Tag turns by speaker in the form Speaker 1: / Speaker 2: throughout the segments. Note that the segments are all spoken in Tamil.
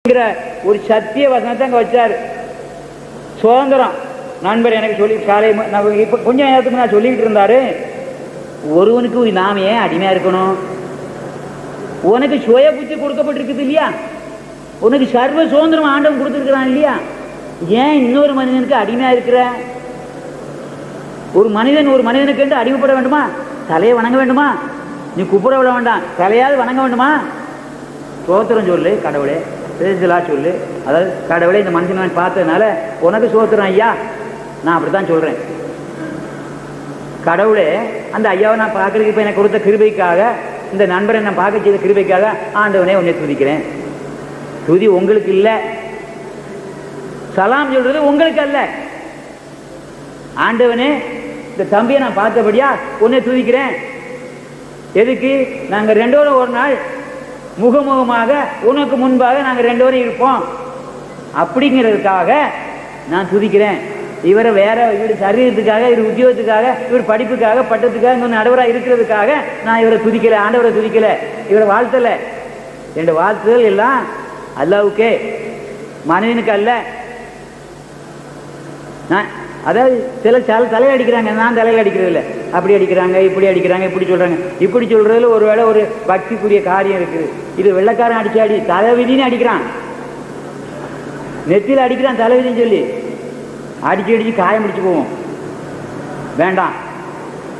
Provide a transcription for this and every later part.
Speaker 1: ஒரு சத்திய வசனத்தை அங்க வச்சாரு. சுதந்திரம். நண்பர் எனக்கு சொல்லி காலை இப்ப கொஞ்ச நேரத்துக்கு நான் சொல்லிக்கிட்டு இருந்தாரு, ஒருவனுக்கு நாம ஏன் அடிமையா இருக்கணும்? உனக்கு சுய புத்தி கொடுக்கப்பட்டிருக்குது இல்லையா? உனக்கு சர்வ சுதந்திரம் ஆண்டவன் கொடுத்துருக்கிறான் இல்லையா? ஏன் இன்னொரு மனிதனுக்கு அடிமையா இருக்கிற? ஒரு மனிதனுக்கு அடிமைப்பட வேண்டுமா? தலையை வணங்க வேண்டுமா? நீ குப்புற விட வேண்டாம், தலையாவது வணங்க வேண்டுமா? சோத்திரம் சொல்லு கடவுளே, சொல்லு. அதாவது கடவுளே, இந்த மனுஷன் பார்த்ததுனால உனக்கு சோத்திரம் ஐயா, நான் அப்படித்தான் சொல்றேன். கடவுளே, அந்த ஐயாவை நான் பார்க்கறதுக்கு இப்ப எனக்கு கொடுத்த கிருபைக்காக, இந்த நண்பரை நான் பார்க்க செய்த கிருபைக்காக ஆண்டவனே உன்னை துதிக்கிறேன். துதி உங்களுக்கு இல்லை, சலாம் சொல்றது உங்களுக்கு அல்ல. ஆண்டவனே, இந்த தம்பியை நான் பார்த்தபடியா உன்னை துதிக்கிறேன். எதுக்கு? நாங்க ரெண்டோரும் ஒரு நாள் முகமுகமாக உனக்கு முன்பாக நாங்க ரெண்டோரும் இருப்போம் அப்படிங்கிறதுக்காக நான் துதிக்கிறேன். இவரை வேற இவர் சரீரத்துக்காக, இவர் உத்தியோகத்துக்காக, இவர் படிப்புக்காக, பட்டத்துக்காக, இன்னொன்று நடுவராக இருக்கிறதுக்காக நான் இவரை துதிக்கல, ஆண்டவரை துதிக்கல, இவரை வாழ்த்தல. என்னோட வாழ்த்துதல் எல்லாம் அல்லாவுக்கே, மனிதனுக்கு அல்ல. அதாவது சில தலையில் அடிக்கிறாங்க, நான் தலையில் அடிக்கிறது இல்லை. அப்படி அடிக்கிறாங்க, இப்படி அடிக்கிறாங்க, இப்படி சொல்றாங்க. இப்படி சொல்றதுல ஒருவேளை ஒரு பக்திக்குரிய காரியம் இருக்குது. இது வெள்ளைக்காரன் அடிச்சாடி தலைவிதின்னு அடிக்கிறான், நெத்தியில் அடிக்கிறான் தலைவிதின்னு சொல்லி அடிச்சு காயம் முடிச்சு போவோம். வேண்டாம்.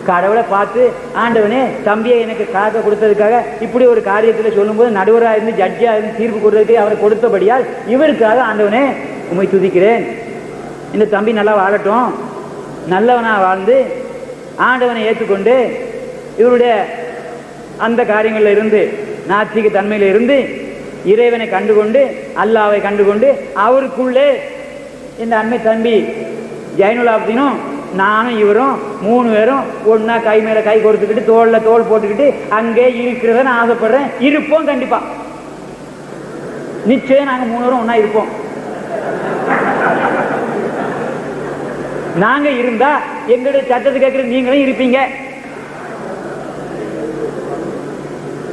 Speaker 1: கடவுளை பார்த்து, ஆண்டவனே தம்பியை எனக்கு காக்க கொடுத்ததுக்காக இப்படி ஒரு காரியத்தில் சொல்லும்போது நடுவராக இருந்து ஜட்ஜாக இருந்து தீர்ப்பு கொடுத்ததுக்கு அவரை கொடுத்தபடியால் இவருக்காக ஆண்டவனே உம்மை துதிக்கிறேன். இந்த தம்பி நல்லா வாழட்டும், நல்லவனா வாழ்ந்து ஆண்டவனை ஏற்றுக்கொண்டு இவருடைய அந்த காரியங்களில் இருந்து, நாத்திக தன்மையில இருந்து இறைவனை கண்டுகொண்டு, அல்லாவை கண்டுகொண்டு, அவருக்குள்ளே இந்த அண்மை தம்பி ஜைனுலாப்தீனும் நானும் இவரும் 3 பேரும் ஒன்னா கை மேல கை கொடுத்துக்கிட்டு தோல்ல தோல் போட்டுக்கிட்டு அங்கே இருக்கிறத நான் ஆசைப்படுறேன். இருப்போம், கண்டிப்பா நிச்சயம் நாங்க 3 பேரும் ஒன்னா இருப்போம். நாங்க இருந்தா எங்களுடைய சட்டத்தை கேட்கிற நீங்களும் இருப்பீங்க.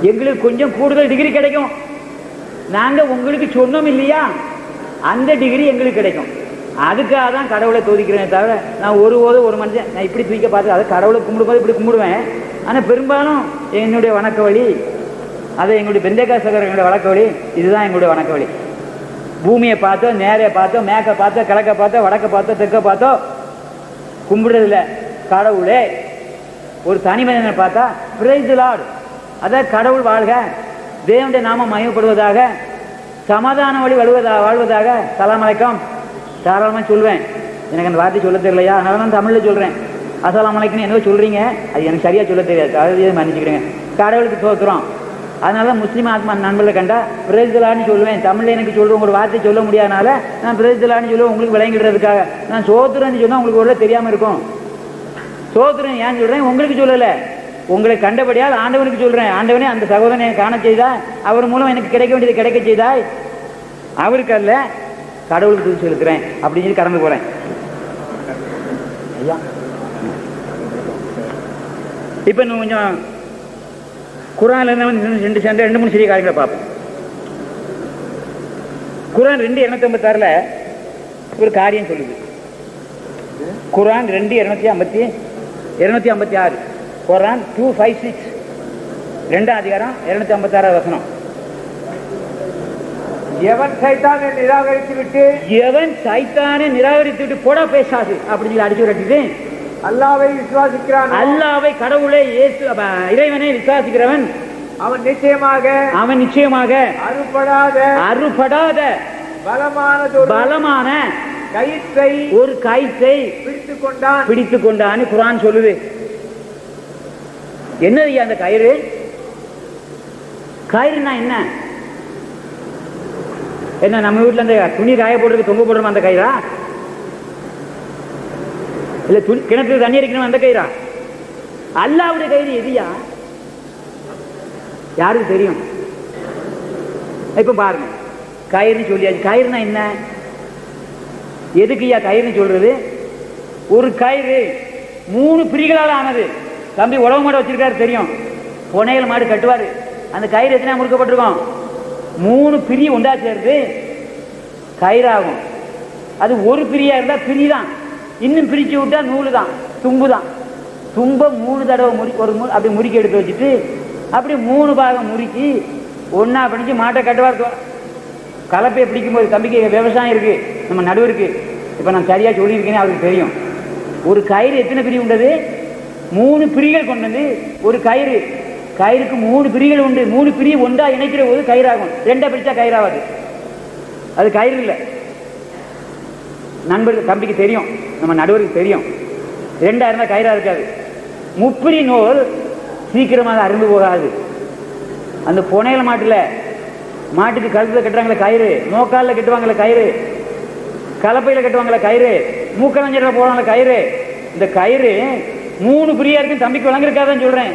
Speaker 1: எங்களுக்கு கொஞ்சம் கூடுதல் டிகிரி கிடைக்கும். நாங்க உங்களுக்கு சொன்னோம் இல்லையா, அந்த டிகிரி எங்களுக்கு கிடைக்கும். அதுக்காக தான் கடவுளை தோதிக்கிறேன். தவிர நான் ஒரு மனுஷன் நான் இப்படி தூக்க பார்த்து அதை கடவுளை கும்பிடும்போது இப்படி கும்பிடுவேன். ஆனால் பெரும்பாலும் என்னுடைய வணக்க வழி, அதை எங்களுடைய பெந்தேகா சகோதரர்களுடைய வழக்க வழி, இதுதான் எங்களுடைய வணக்க வழி. பூமியை பார்த்தோ, நேரே பார்த்தோ, மேற்க பார்த்தோ, கிழக்க பார்த்தோ, வடக்க பார்த்தோ, தெற்க பார்த்தோ கும்பிடுறதில்ல. கடவுளே, ஒரு தனி மனிதனை பார்த்தா பிரைஸ் தி லார்ட், அதான் கடவுள் வாழ்க, தேவனுடைய நாமம் மகிமைப்படுவதாக, சமாதான வழி வாழ்வதாக, சலாம் அலைக்கும் தாராளமாக சொல்வேன். எனக்கு அந்த வார்த்தை சொல்ல தெரியலையா, அதனால நான் தமிழில் சொல்கிறேன். அஸ்ஸலாமு அலைக்கும் என்னவோ சொல்கிறீங்க, அது எனக்கு சரியாக சொல்ல தெரியாது, அதை மன்னிச்சுக்கிறேங்க. கடவுளுக்கு தோற்றுறோம். அதனால தான் முஸ்லீம் ஆத்மா நண்பர்களை கண்டா பிரைஸ் தி லார்ட்னு சொல்லுவேன். தமிழில் எனக்கு சொல்லுவேன், உங்களோட வார்த்தை சொல்ல முடியாதனால நான் பிரைஸ் தி லார்ட்னு சொல்லுவேன், உங்களுக்கு விளங்கிடுறதுக்காக. நான் சோத்துறேன்னு சொன்னால் உங்களுக்கு ஒரு தெரியாமல் இருக்கும். சோத்துறேன் ஏன்னு சொல்கிறேன், உங்களுக்கு சொல்லலை, உங்களை கண்டபடியால் ஆண்டவனுக்கு சொல்கிறேன். ஆண்டவனே, அந்த சகோதரனை காண செய்தாய், அவர் மூலம் எனக்கு கிடைக்க வேண்டியது கிடைக்க செய்தாய், அவருக்கு அல்ல கடவுளுக்கு தூக்கி செலுத்துறேன் அப்படின்னு சொல்லி கடந்து போறேன். ஐயா, இப்ப இன்னும் கொஞ்சம் குர்ஆன்ல இருந்து 2-3 சிறிய காரியங்களை பார்ப்போம். குர்ஆன் 2:256 ஒரு காரியம் சொல்லுது. குர்ஆன் 2:256, குர்ஆன் 2:56, 2ஆம் அதிகாரம் 256 வசனம்.
Speaker 2: எவன் சைத்தானை நிராகரித்து விட்டு போடா பேசாது அப்படின்னு சொல்லி அடிச்சு விரட்டிட்டு,
Speaker 1: அல்லாவை விசுவாசிக்கிறான்,
Speaker 2: அல்லாவை கடவுளை இறைவனை விசுவாசிக்கிறவன்
Speaker 1: அவன் நிச்சயமாக
Speaker 2: அறுபடாத பலமான
Speaker 1: கயிற்றை
Speaker 2: ஒரு கயிற்றை பிடித்துக் கொண்டான்னு குர்ஆன் சொல்லுது. என்னது அந்த கயிறு? கயிறுனா என்ன நம்ம வீட்டுல அந்த துணி காய போடுறதுக்கு தொங்க போடுறோம் அந்த கயிறா? இல்ல கிணத்துல தண்ணி அடிக்கணும் அந்த கயிறா? அல்லாவுடைய கயிறு எதியா? யாருக்கு தெரியும்? இப்ப பாருங்க, கயிறுன்னு சொல்லியாச்சு. கயிறுனா என்ன? எதுக்குயா கயிறுன்னு சொல்றது? ஒரு கயிறு 3 பிரிகளால் ஆனது. தம்பி உழவு மாடு வச்சிருக்காரு தெரியும், புனையல் மாடு கட்டுவாரு. அந்த கயிறு எத்தனை முறுக்கப்பட்டிருக்கும்?
Speaker 1: 3 பிரி ஒன்றா சேர்ந்து கயிறாகும். அது ஒரு பிரியா இருந்தால் பிரி தான், இன்னும் பிரித்து விட்டா நூல் தான், தும்பு தான். தும்பை 3 தடவை அப்படி முறுக்கி எடுத்து வச்சுட்டு அப்படி 3 பாகம் முறுக்கி ஒன்றா பிடிச்சி மாட்டை கட்டுவார். கலப்பையை பிடிக்கும்போது தம்பிக்கு விவசாயம் இருக்குது, நம்ம நடுவருக்கு இப்போ நான் சரியாக சொல்லியிருக்கேனே அவருக்கு தெரியும். ஒரு கயிறு எத்தனை பிரி உண்டது? 3 பிரிகள் கொண்டது ஒரு கயிறு. கயிறுக்கு 3 பிரிகள் உண்டு. 3 பிரி ஒன்றா இணைக்கிற போது கயிறாகும். 2 பிரித்தா கயிறாகாது. அது கயிறு இல்லை. நண்பருக்கு தம்பிக்கு தெரியும், நம்ம நடுவருக்கு தெரியும். 2 இருந்தால் கயிறா இருக்காது. முப்பிரி நூல் சீக்கிரமாக அருந்து போகாது. அந்த புனையில மாட்டுக்கு கழுத்தில் கட்டுறாங்களே கயிறு, நோக்காலில் கட்டுவாங்களே கயிறு, கலப்பையில் கட்டுவாங்களே கயிறு, மூக்கலஞ்சரில் போடுவாங்களே கயிறு. இந்த கயிறு 3 பிரியா இருக்குன்னு தம்பிக்கு வழங்கிருக்காதான் சொல்கிறேன்.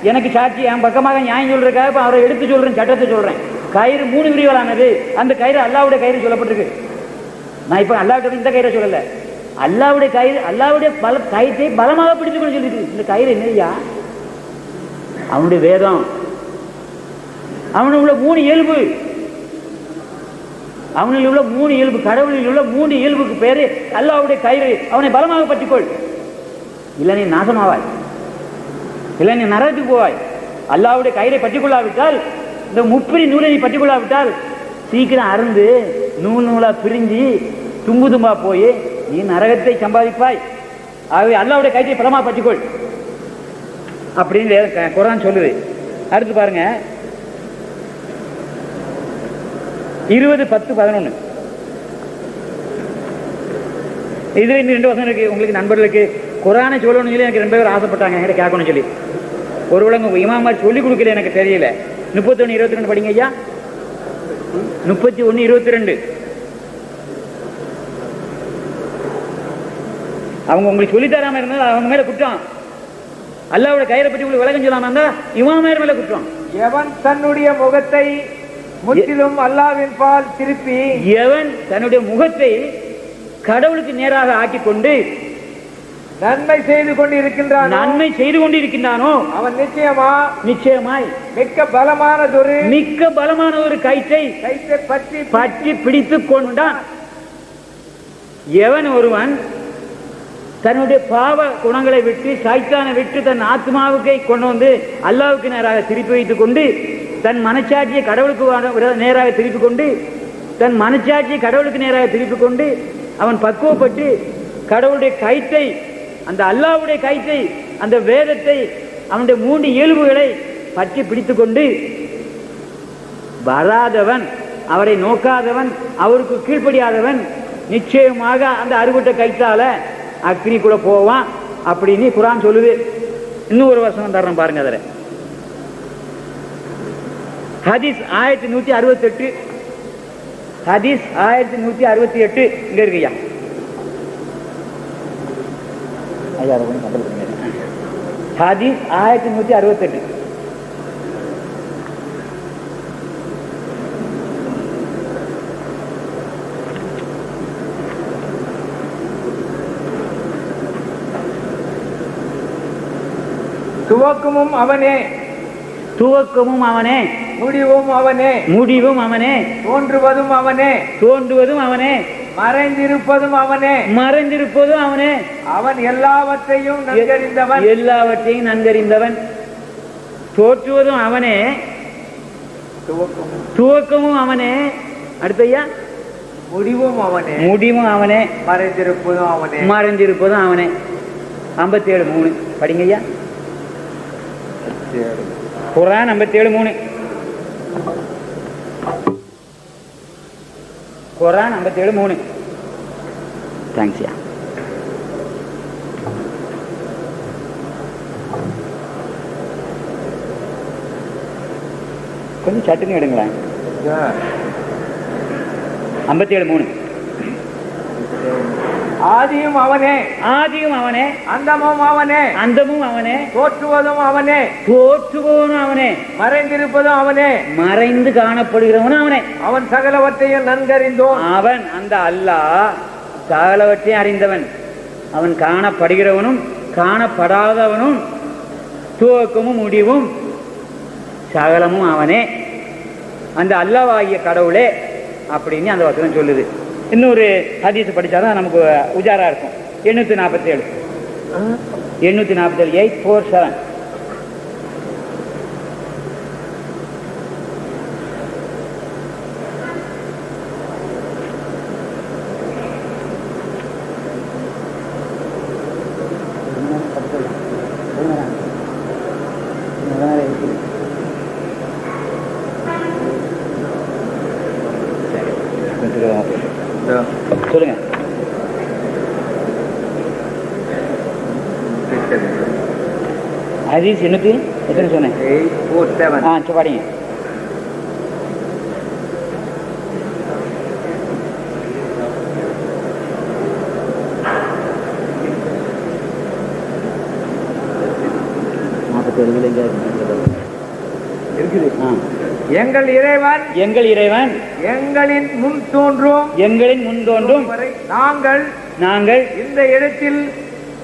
Speaker 1: எனக்கு சாட்சி என் பக்கமாக நியாயம் சொல்றதுக்காக இப்போ அவரை எடுத்து சொல்கிறேன், சட்டத்தை சொல்கிறேன். கயிறு 3 பிரிவுகளானது. அந்த கயிறு அல்லாவுடைய கயிறு சொல்லப்பட்டிருக்கு. நான் இப்போ அல்லாவுடைய இந்த கயிறை சொல்லலை, அல்லாவுடைய கயிறு, அல்லாவுடைய கயிற்றை பலமாக பிடித்துக்கொண்டு சொல்லிட்டு. இந்த கயிறு என்னையா? அவனுடைய வேதம், அவனுடைய உள்ள 3 இயல்பு, அவனில் உள்ள 3 இயல்பு, கடவுளில் உள்ள 3 இயல்புக்கு பேரு அல்லாவுடைய கயிறு. அவனை பலமாக பற்றிக்கொள், இல்லை நீ நாசமாவாய், இல்லை நீ நரகத்துக்கு போவாய். அல்லாவுடைய கயிறை பற்றிக்கொள்ளாவிட்டால், இந்த முப்பிரி நூலை நீ பற்றிக்கொள்ளாவிட்டால் சீக்கிரம் அருந்து நூல் நூலா பிரிஞ்சு தும்பு தும்பா போய் நீ நரகத்தை சம்பாதிப்பாய். ஆகவே அல்லாவுடைய கயிற்றை பலமாக பற்றிக்கொள் அப்படின்னு குர்ஆன் சொல்லுது. அடுத்து பாருங்க 20:10-11. இதுல இன்னும் 2 வசனம் இருக்கு. உங்களுக்கு நண்பர்களுக்கு குர்ஆனை சொல்லணும்னு சொல்லி எனக்கு 2 பேர் ஆசைப்பட்டாங்க என்கிட்ட கேட்கணும்னு சொல்லி. ஒருவேளை உங்க இமாமார் சொல்லிக் கொடுக்கல எனக்கு தெரியல. 31:22 படிங்க ஐயா. 31:22. அவங்க உங்களுக்கு சொல்லித்தராம இருந்தால் அவங்க மேல குற்றம். அல்லாஹ்வுடைய கயிறை பற்றி உங்களுக்கு விளக்கம் சொல்லாம இருந்தா இமாமார் மேல குற்றம்.
Speaker 3: எவன் தன்னுடைய முகத்தை முற்றிலும் அல்லாஹ்வின் பால் திருப்பி,
Speaker 1: எவன் தன்னுடைய முகத்தை கடவுளுக்கு நேராக ஆக்கிக் கொண்டு
Speaker 3: நன்மை செய்து கொண்டு இருக்கின்றான்,
Speaker 1: நன்மை செய்து கொண்டு இருக்கின்றானோ
Speaker 3: அவன்
Speaker 1: நிச்சயமாய்
Speaker 3: மிக்க பலமான ஒரு
Speaker 1: கயிற்றை பற்றி பிடித்துக் கொண்டான். எவன் ஒருவன் தன்னுடைய பாவ குணங்களை விட்டு, சைத்தானை விட்டு தன் ஆத்மாவுக்கை கொண்டு வந்து அல்லாஹ்வுக்கு நேராக திருப்பி வைத்துக் கொண்டு, தன் மனச்சாட்சியை கடவுளுக்கு நேராக திருப்பிக் கொண்டு, தன் மனச்சாட்சியை கடவுளுக்கு நேராக திருப்பிக் கொண்டு அவன் பக்குவப்பட்டு கடவுளுடைய கயிற்றை, அந்த அல்லாஹ்வுடைய கயிற்றை, அந்த வேதத்தை, அவனுடைய 3 இயல்புகளை பற்றி பிடித்துக் கொண்டு வராதவன், அவரை நோக்காதவன், அவருக்கு கீழ்ப்படியாதவன் நிச்சயமாக அந்த அறுபட்ட கயிற்றால அக்னிக்குள்ள போவான் அப்படின்னு குர்ஆன் சொல்லுது. இன்னும் ஒரு வசனம் தர்றேன் பாருங்க. அதில் ஹதீஸ் 1168, ஹதீஸ் 1168 இங்க இருக்குயா. ஹதீஸ் 1168.
Speaker 3: துவக்கமும் அவனே,
Speaker 1: துவக்கமும் அவனே,
Speaker 3: முடிவும் அவனே,
Speaker 1: முடிவும் அவனே,
Speaker 3: தோன்றுவதும் அவனே,
Speaker 1: தோன்றுவதும் அவனே,
Speaker 3: மறைந்திருப்பதும் அவனே,
Speaker 1: மறைந்திருப்பதும் அவனே.
Speaker 3: அவன் எல்லாவற்றையும் நன்கறிந்தவன்,
Speaker 1: எல்லாவற்றையும் நன்கறிந்தவன். தோற்றுவதும் அவனே, துவக்கமும் அவனே. அடுத்தையா
Speaker 3: முடிவும் அவனே,
Speaker 1: முடிவும் அவனே,
Speaker 3: மறைந்திருப்பதும் அவனே,
Speaker 1: மறைந்திருப்பதும் அவனே. 57:3 படிங்கய்யா. குர்ஆன் 57:3. குர்ஆன் 57:3. தேங்க்ஸ்யா. கொஞ்சம் சட்டுன்னு எடுங்களேன். 57:3.
Speaker 3: ஆதியும் அவனே,
Speaker 1: ஆதியும் அவனே,
Speaker 3: அந்தமும் அவனே,
Speaker 1: அந்தமும் அவனே,
Speaker 3: தோற்றுவதும் அவனே,
Speaker 1: தோற்றுபவனும் அவனே,
Speaker 3: மறைந்திருப்பதும் அவனே,
Speaker 1: மறைந்து காணப்படுகிறவனும் அவனே.
Speaker 3: அவன் சகலவற்றையும் நன்கறிந்தோன்.
Speaker 1: அவன் அந்த அல்லாஹ் சகலவற்றையும் அறிந்தவன். அவன் காணப்படுகிறவனும் காணப்படாதவனும், துவக்கமும் முடிவும் சகலமும் அவனே. அந்த அல்லாஹ்வாகிய கடவுளே அப்படின்னு அந்த வசனம் சொல்லுது. இன்னொரு ஹதீஸ் படித்தாதான் நமக்கு உஜாரா இருக்கும். 847 847 சொல்லுங்க. ஹதீஸ் எத்தனை சொன்னேன்? 847. படிங்க.
Speaker 3: எங்கள் இறைவன் எங்களின் முன் தோன்றும் நாங்கள் இந்த இடத்தில்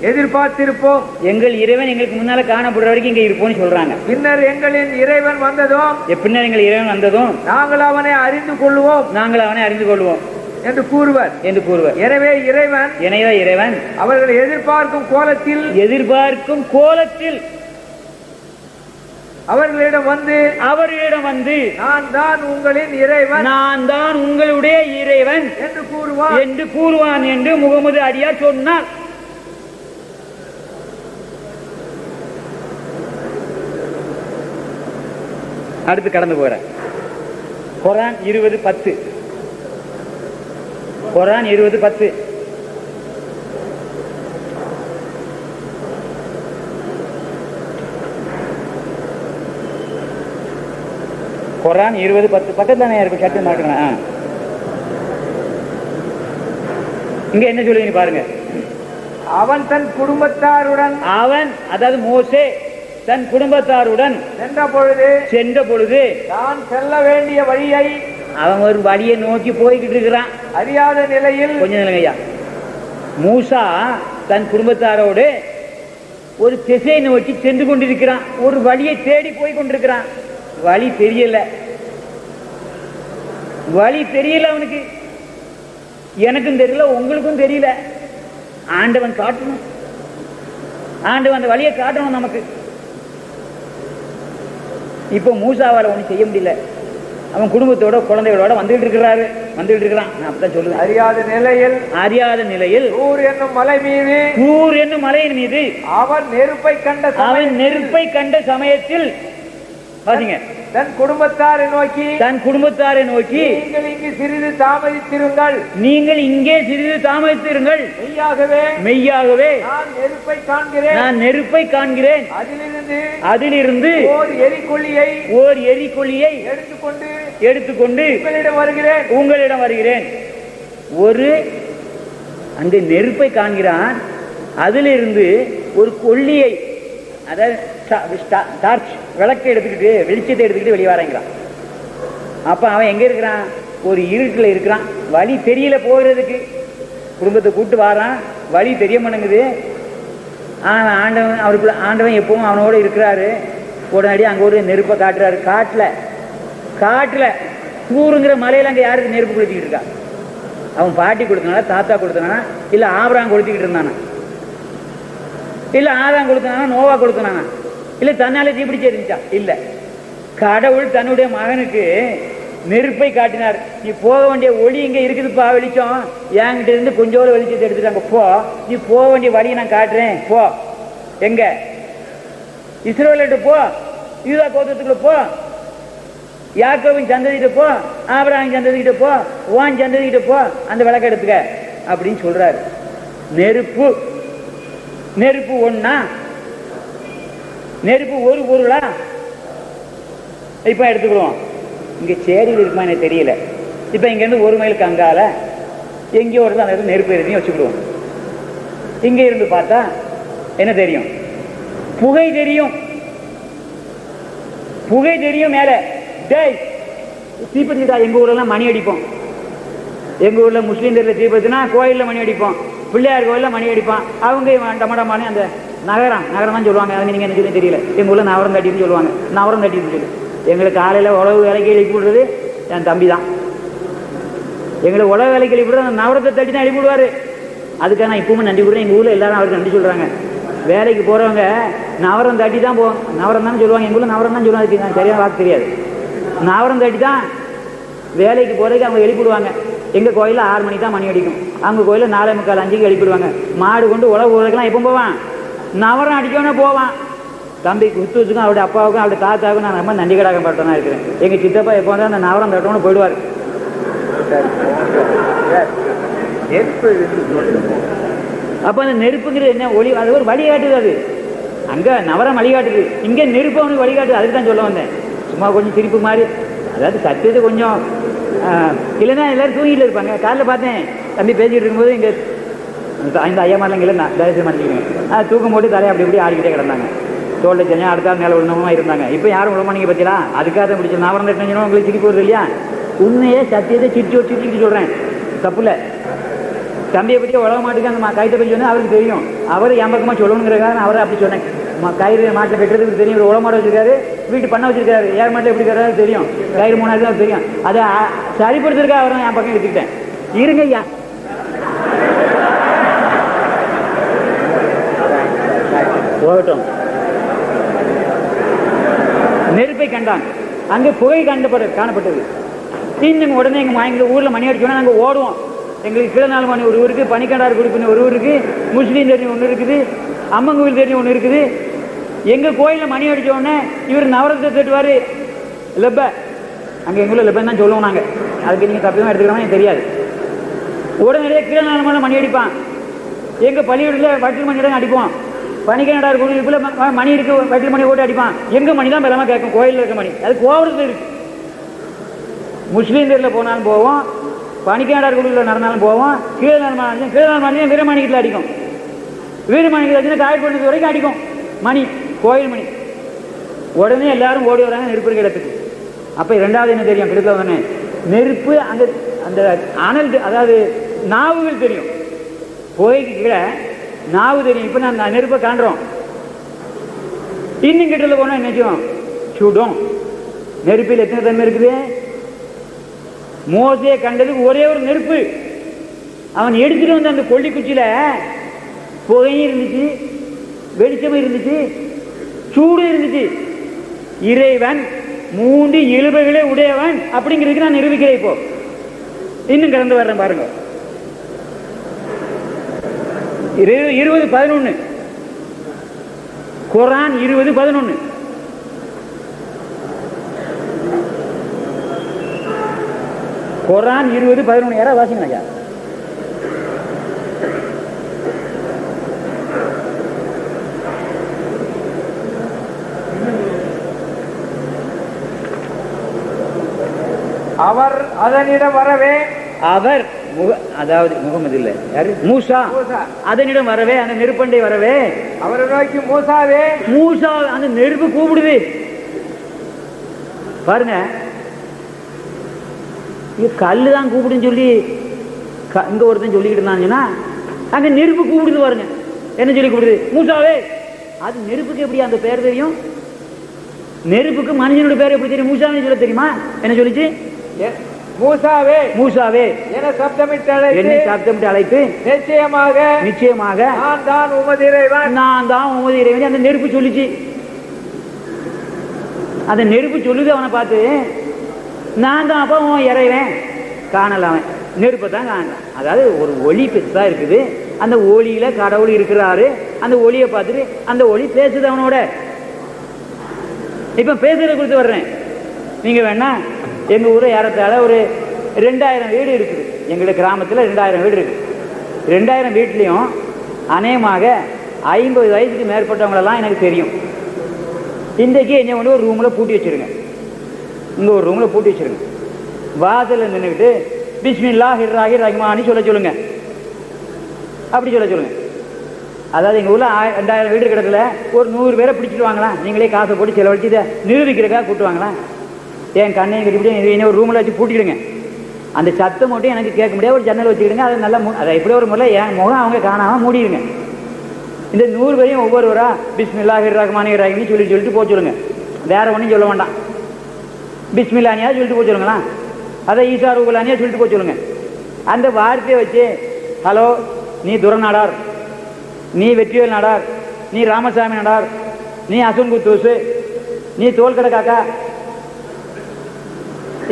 Speaker 3: எதிர்பார்த்திருப்போம்.
Speaker 1: எங்கள் இறைவன் எங்களுக்கு முன்னால காணப்படுற வரைக்கும் இங்க இருப்போம்னு சொல்றாங்க.
Speaker 3: பின்னர் எங்களின் இறைவன் வந்ததும் நாங்கள் அவனை அறிந்து கொள்வோம் என்று கூறுவர். எனவே இறைவன் அவர்கள் எதிர்பார்க்கும் கோலத்தில் அவர்களிடம் வந்து நான் தான் உங்களுடைய இறைவன் என்று கூறுவான் என்று முகமது அடியார் சொன்னார்.
Speaker 1: அடுத்து கடந்து போற குர்ஆன் 20:10. குர்ஆன் 20:10. குர்ஆன் 20:10 பக்கத்துல தானே இருக்கு. சட்டு மாட்டேங்க. இங்க என்ன சொல்லுவீங்க பாருங்க.
Speaker 3: அவன் தன் குடும்பத்தாருடன்
Speaker 1: அதாவது மோசே தன் குடும்பத்தாருடன் சென்ற பொழுது
Speaker 3: தான் செல்ல வேண்டிய வழியை
Speaker 1: அவன் ஒரு வழியை நோக்கி போய்கிட்டு இருக்கிறான்.
Speaker 3: அறியாத நிலையில்
Speaker 1: கொஞ்சம் நிலையா மூசா தன் குடும்பத்தாரோடு ஒரு திசையை நோக்கி சென்று கொண்டிருக்கிறான். ஒரு வழியை தேடி போய் கொண்டிருக்கிறான். வழி தெரியல அவனுக்கு. எனக்கும் தெரியல, உங்களுக்கும் தெரியல. ஆண்டவன் காட்டணும். ஆண்டவன் அந்த வழியை காட்டணும் நமக்கு. இப்போ மூசாவால ஒன்றும் செய்ய முடியல. அவன் குடும்பத்தோட குழந்தைகளோட வந்துகிட்டு இருக்கிறான். நான் அப்படிதான் சொல்லுவேன். அறியாத நிலையில்
Speaker 3: தூர் என்னும் மலையின் மீது அவன் நெருப்பை கண்ட சமயத்தில்
Speaker 1: பாத்தீங்க
Speaker 3: தன் குடும்பத்தாரை நோக்கி நீங்கள் இங்கே சிறிது தாமதித்திருங்கள். மெய்யாகவே நான் நெருப்பை காண்கிறேன். அதிலிருந்து ஓர் எரிகொள்ளியை எடுத்துக்கொண்டு உங்களிடம் வருகிறேன். ஒரு அந்த நெருப்பை காண்கிறான். அதிலிருந்து ஒரு கொள்ளியை, அதாவது டார்ச் விளக்கை எடுத்துக்கிட்டு, வெளிச்சத்தை எடுத்துக்கிட்டு வெளியே வராங்கிறான். அப்ப அவன் எங்க இருக்கிறான்? ஒரு இருட்டில் இருக்கிறான். வழி தெரியல போகிறதுக்கு. குடும்பத்தை கூட்டு வாரான். வழி தெரிய மாட்டேங்குது. ஆண்டவன் எப்பவும் அவனோட இருக்கிறாரு. உடனடியாக அங்க ஒரு நெருப்பை காட்டுறாரு. காட்டுல தூருங்கிற மலையில அங்க யாருக்கு நெருப்பு கொளுத்திக்கிட்டு இருக்கா? அவன் பாட்டி கொடுத்தனால, தாத்தா கொடுத்தனானா, இல்ல ஆபிரகாம் கொளுத்திக்கிட்டு இருந்தானா, இல்ல ஆதாம் கொடுத்தனானா, நோவா கொடுத்தனானா, இல்ல தன்னால தீப்பிடிச்சு இருந்துச்சா? இல்ல, கடவுள் தன்னுடைய மகனுக்கு நெருப்பை காட்டினார். நீ போக வேண்டிய ஒளி இங்க இருக்குதுப்பா, வெளிச்சம். என்கிட்ட இருந்து கொஞ்சோட வெளிச்சத்தை எடுத்துட்டாங்க. போ, நீ போக வேண்டிய வழியை நான் காட்டுறேன். போ. எங்க? இஸ்ரவேல்கிட்ட போ, யூதா கோத்திரத்துக்குள்ள போ, யாக்கோபின் சந்ததிகிட்ட போ, ஆபிரகாமின் சந்ததிகிட்ட போ, ஓன் சந்ததிகிட்ட போ, அந்த விளக்க எடுத்துக்க அப்படின்னு சொல்றாரு. நெருப்பு ஒண்ணா? நெருப்பு ஒரு பொருளா? இப்ப எடுத்துக்கிடுவோம். இங்க சேரியில் இருக்குமா எனக்கு தெரியல. இப்ப இங்க இருந்து 1 மைலுக்கு அங்கால எங்கேயோ ஒரு அந்த நெருப்பு எரிஞ்சு வச்சுக்கிடுவோம். இங்க இருந்து பார்த்தா என்ன தெரியும்? புகை தெரியும். மேல தீப்பத்திட்டா. எங்க ஊர்ல மணி அடிப்போம். எங்க ஊர்ல முஸ்லீம் தெருல தீபத்தினா கோயில்ல மணி அடிப்போம், பிள்ளையார் கோயில்ல மணி அடிப்பான். அவங்க டமடமான அந்த நகரம் தான் சொல்லுவாங்க. அவங்க நீங்க என்ன சொல்லி தெரியல. எங்க ஊர்ல நவரம் தட்டின்னு சொல்லுவாங்க. நவரம் தட்டின்னு சொல்லி
Speaker 1: எங்களுக்கு காலையில் உழவு வேலைக்கு எழுப்பி விடுறது என் தம்பி தான். எங்களை உழவு வேலைக்கு எழுப்பி விடுறது அந்த நவரத்தை தட்டி தான் எழுப்பி விடுவார். அதுக்காக நான் இப்பவும் நன்றி கொடுறேன். எங்கள் ஊரில் எல்லாரும் அவருக்கு நன்றி சொல்கிறாங்க. வேலைக்கு போகிறவங்க நவரம் தட்டி தான் போவோம். நவரம் தானே சொல்லுவாங்க, எங்கள் ஊரில் நவரம் தான் சொல்லுவாங்க. அதுக்கு சரியான வாக்கு தெரியாது. நவரம் தட்டி தான் வேலைக்கு போகிறதுக்கு அவங்க எழுப்பிடுவாங்க. எங்கள் கோயிலில் 6 மணிக்கு தான் மணி அடிக்கும். அவங்க கோயிலில் 4:45 5க்கு எழுப்பிடுவாங்க. மாடு கொண்டு உழவு ஊருக்கெல்லாம் எப்போ போவான்? நவரம் அடிக்கவே போவான். தம்பி குத்துவச்சுக்கும் அவருடைய அப்பாவுக்கும் அவருடைய தாத்தாவுக்கும் நான் ரொம்ப நன்றி கடாக பட்டனா இருக்கிறேன். எங்கள் சித்தப்பா எப்போ வந்தால் அந்த நவரம் தட்டோன்னு போயிடுவார். அப்போ அந்த நெருப்புங்கிறது என்ன? ஒளி. அது ஒரு வழிகாட்டுது. அது அங்கே நவரம் வழிகாட்டுது, இங்கே நெருப்பு அவனுக்கு வழிகாட்டுது. அதுக்கு தான் சொல்ல வந்தேன். சும்மா கொஞ்சம் சிரிப்பு மாதிரி. அதாவது சத்தியத்தை கொஞ்சம் இல்லைன்னா எல்லோரும் தூங்கிட்டு இருப்பாங்க. காலையில் பார்த்தேன் தம்பி பேசிக்கிட்டு இருக்கும்போது இங்கே இந்த ஐயா மாதிரிலாம் இல்லை, நான் தரிசனம் பண்ணிக்கிறேன். தூக்கம் போட்டு தலையை அப்படி இப்படி ஆடிக்கிட்டே கிடந்தாங்க. தோல்லை செஞ்சா அடுத்த மேலே விழுந்தவங்க இருந்தாங்க. இப்போ யாரும் விழமானீங்க பற்றியா? அதுக்காக தான் பிடிச்சது. நவரம் தட்டினா உங்களுக்கு சிரிப்பு வருது இல்லையா? உண்மையே சத்தியத்தை சிரிச்சு சொல்கிறேன், தப்பு இல்லை. தம்பியை பற்றி உழவ மாட்டுக்கு அந்த கைத்தை பற்றி சொன்னால் அவருக்கு தெரியும். அவர் என் பக்கமாக சொல்லணுங்கிறக்காக நான் அவரை அப்படி சொன்னேன். கயிறு மாட்டில் கட்டுறதுக்கு தெரியும். ஒரு உழவ மாடு வச்சிருக்காரு, வீட்டு பண்ண வச்சிருக்காரு. ஏர் மாட்டில் எப்படி தர்றாரு தெரியும், கயிறு 3 தெரியும். அதை சரிப்படுத்துறதுக்காக அவரை என் பக்கம் எடுத்துக்கிட்டேன். இருங்க ஐயா, போகட்டும். நெருப்பை கண்டான், அங்கே புகை காணப்பட்டது. இன்னும் உடனே எங்கள் ஊரில் மணி அடிச்சோன்னா நாங்கள் ஓடுவோம். எங்களுக்கு கீழநாள் மணி ஒரு ஊருக்கு, பனிக்கண்டாறு குடிப்பின்னு ஒரு ஊருக்கு, முஸ்லீம் தெரியும் ஒன்று இருக்குது, அம்மன் கோவில் தெரியும் ஒன்று இருக்குது. எங்கள் கோயிலில் மணி அடித்தோடனே இவர் நவரத்தை தட்டுவார். லெப்ப அங்கே எங்கள் ஊரில் லெப்பன்னு தான் சொல்லுவோம் நாங்கள். அதுக்கு நீங்கள் தப்பியமாக எடுத்துக்கிறோம் எனக்கு தெரியாது. உடனடியே கீழநாள் மணி அடிப்பான். எங்கள் பள்ளிக்கூடத்தில் வட்டில் மணி தான் அடிப்போம். பனிக்கண்டாறு குடிப்பில் மணி இருக்கு, வட்டில் மணி போட்டு அடிப்பான். எங்கள் மணி தான் பலமாக கேட்கும், கோயிலில் இருக்க மணி. அது கோபுரத்தில் இருக்கு. முஸ்லீம் தெருவில் போனாலும் போவோம், பனிக்கண்டாறு குடியில் நடந்தாலும் போவோம். கீழநாள் மணி வீரமணிக்கத்தில் அடிக்கும். வீரமணிக்கத்தில் அடிச்சுன்னா காய் பண்ணது வரைக்கும் அடிக்கும் மணி, கோயில் மணி. உடனே எல்லாரும் ஓடி வராங்க நெருப்பு இடத்துக்கு. அப்போ 2வது என்ன தெரியும்? கிடத்துல உடனே நெருப்பு அங்கே அந்த அனல், அதாவது நாவுகள் தெரியும். புகைக்கு கீழே நாவு தெரியும். இப்போ நான் நெருப்பை காண்றோம். இன்னும் கிட்டல போனால் என்ன சுடும். நெருப்பில் எத்தனை தன்மை இருக்குது? மோசையை கண்டதுக்கு ஒரே ஒரு நெருப்பு. அவன் எடுத்துட்டு வந்து அந்த கொல்லி குச்சியில புகையும் இருந்துச்சு, வெளிச்சமும் இருந்துச்சு, சூடு இருந்துச்சு. இறைவன் 3 இயல்புகளே உடையவன் அப்படிங்கிறதுக்கு நான் நிரூபிக்கிறேன். இப்போ இன்னும் கடந்து வர்றேன் பாருங்க. 20:11 குர்ஆன் 20:11. குர்ஆன் 20:11 யாரா வாசிங்க ஐயா?
Speaker 2: அவர் அதனிடம் வரவே,
Speaker 1: அவர் அதாவது முகமது இல்ல, யாரு? மூசா. அதனிடம் வரவே, அந்த நெருப்பண்டை வரவே,
Speaker 2: அவரை நோக்கி மூசாவே,
Speaker 1: மூசா அந்த நெருப்பு கூப்பிடுது பாருங்க. இது கல்லு தான் கூப்பிடுன்னு சொல்லி இங்க ஒருத்தன் சொல்லிக்கிட்டு இருந்தாங்கன்னா, அங்க நெருப்பு கூப்பிடுது பாருங்க. என்ன சொல்லி கூப்பிடுது? மூசாவே. அது நெருப்புக்கு எப்படி அந்த பேர் தெரியும்? நெருப்புக்கு மனுஷனோட பேர் எப்படி தெரியும்? மூசாவே சொல்ல தெரியுமா? என்ன சொல்லிச்சு?
Speaker 2: மூசாவே,
Speaker 1: மூசாவே
Speaker 2: என சப்தமிட்டு
Speaker 1: அழைத்து
Speaker 2: நிச்சயமாக நான் தான் உமது இறைவன்,
Speaker 1: நான் தான் உமது இறைவன். அந்த நெருப்பு சொல்லிச்சு. அந்த நெருப்பு சொல்லுது அவனை பார்த்து, நான் தான் அப்போ உன் இறைவன். காணல அவன் நெருப்பை தான் காணலாம். அதாவது ஒரு ஒளி பெருசா இருக்குது, அந்த ஒளியில கடவுள் இருக்கிறாரு. அந்த ஒளியை பார்த்துட்டு அந்த ஒளி பேசுது அவனோட. இப்ப பேசுறத குறித்து வர்றேன். நீங்க வேணா எங்க ஊரை ஏறத்தாழ ஒரு 2000 வீடு இருக்குது. எங்களுடைய கிராமத்தில் 2000 வீடு இருக்கு. 2000 வீட்லையும் அநேகமாக 50 வயசுக்கு மேற்பட்டவங்களெல்லாம் எனக்கு தெரியும். இன்றைக்கு என்ன வந்து ஒரு ரூமில் பூட்டி வச்சிருங்க, இங்கே ஒரு ரூமில் பூட்டி வச்சிருங்க. வாசலில் நின்றுக்கிட்டு பிஸ்மில்லாஹிர் ரஹ்மானிர் ரஹீம் சொல்ல சொல்லுங்க. அப்படி சொல்ல சொல்லுங்க. அதாவது எங்கள் ஊரில் 2000 வீடு கிடக்கல, ஒரு 100 பேரை பிடிச்சிட்டு வாங்கலாம். நீங்களே காசை போட்டு செலவழிச்சு இதை நிரூபிக்கிறதுக்காக கூப்பிட்டு வாங்கலாம். என் கண்ணையும் கட்டிவிட்டு என்ன ஒரு ரூமில் வச்சு பூட்டிடுங்க. அந்த சத்தம் மட்டும் எனக்கு கேட்க முடியாது. ஒரு ஜன்னல் வச்சுக்கிடுங்க. அதை நல்லா அதை எப்படி ஒரு முறையில் என் முகம் அவங்க காணாமல் மூடிடுங்க. இந்த 100 பேரையும் ஒவ்வொருவரா பிஸ்மில்லாஹிர் ரஹ்மானிர் ரஹீம்னு சொல்லிட்டு போக சொல்லுங்க. வேற ஒன்றும் சொல்ல வேண்டாம்.
Speaker 3: பிஸ்மில்லானியா சொல்லிட்டு போய் சொல்லுங்களா, அதை ஈசா ரூபலானியா சொல்லிட்டு போய் சொல்லுங்க. அந்த வார்த்தையை வச்சு ஹலோ நீ துரநாடார், நீ வெற்றிவேல் நாடார், நீ ராமசாமி நாடார், நீ அசுன் குத்தூசு, நீ தோல்கடை காக்கா,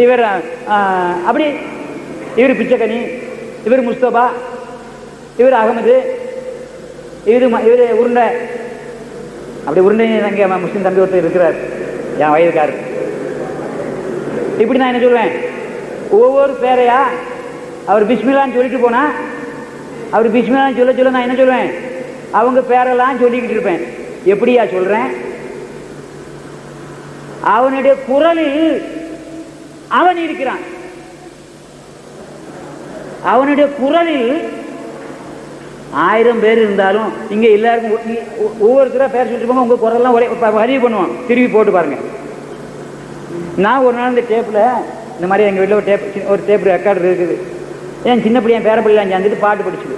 Speaker 3: இவர் அப்படி, இவர் பிச்சைக்கனி, இவர் முஸ்தபா, இவர் அகமது, இவர் உருண்டை, அப்படி உருண்டை அங்கே முஸ்லீம் தம்பி ஒருத்தர் இருக்கிறார் என் வயதுக்காரர். இப்படி நான் என்ன சொல்லுவேன், ஒவ்வொரு பேரையா அவர் பிஸ்மில்லான்னு சொல்லிட்டு போனா, அவர் பிஸ்மில்லான்னு சொல்ல சொல்ல நான் என்ன சொல்லுவேன், அவங்க பேரெல்லாம் சொல்லிக்கிட்டு இருப்பேன். எப்படியா சொல்றேன், அவனுடைய குரலில் அவன் இருக்கிறான், அவனுடைய குரலில் 1000 பேர் இருந்தாலும் இங்க எல்லாருக்கும் ஒவ்வொருத்தரா பேர் சொல்லிட்டு போங்க, உங்க குரல்லாம் ஒரே பதிவு பண்ணுவான், திருப்பி போட்டு பாருங்க. நான் ஒரு நாள் இந்த டேப்ல இந்த மாதிரி எங்க வீட்டில் ஒரு டேப் ரெக்கார்டு இருக்குது, என் சின்ன பிள்ளை என் பேர பிள்ளைலாம் சேர்ந்துட்டு பாட்டு படிச்சுது,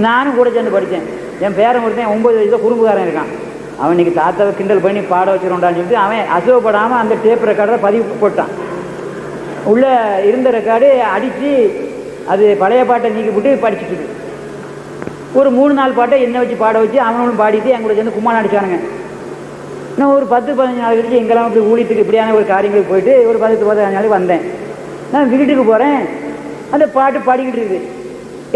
Speaker 3: நானும் கூட சேர்ந்து படித்தேன். என் பேரன் ஒருத்தன் 9 வயசுல குறும்புக்காரன் இருக்கான், அவன் இன்னைக்கு தாத்தாவை கிண்டல் பண்ணி பாட வச்சிருந்தான்னு சொல்லிட்டு அவன் அசுவப்படாமல் அந்த டேப் ரெக்கார்டை பதிவு போட்டான். உள்ள இருந்த ரெக்கார்டு அடித்து அது பழைய பாட்டை நீக்கி போட்டு படிச்சுட்டு ஒரு 3-4 பாட்டை என்ன வச்சு பாட வச்சு அவனும் பாடிட்டு என் கூட சேர்ந்து கும்மான் அடிச்சானுங்க. நான் ஒரு 10-15 நாள் கழிச்சு எங்கெல்லாம் இப்படி ஊழியத்துக்கு இப்படியான ஒரு காரியங்களுக்கு போயிட்டு ஒரு 10-15 நாளைக்கு வந்தேன். நான் வீட்டுக்கு போகிறேன், அந்த பாட்டு பாடிக்கிட்டு இருக்குது.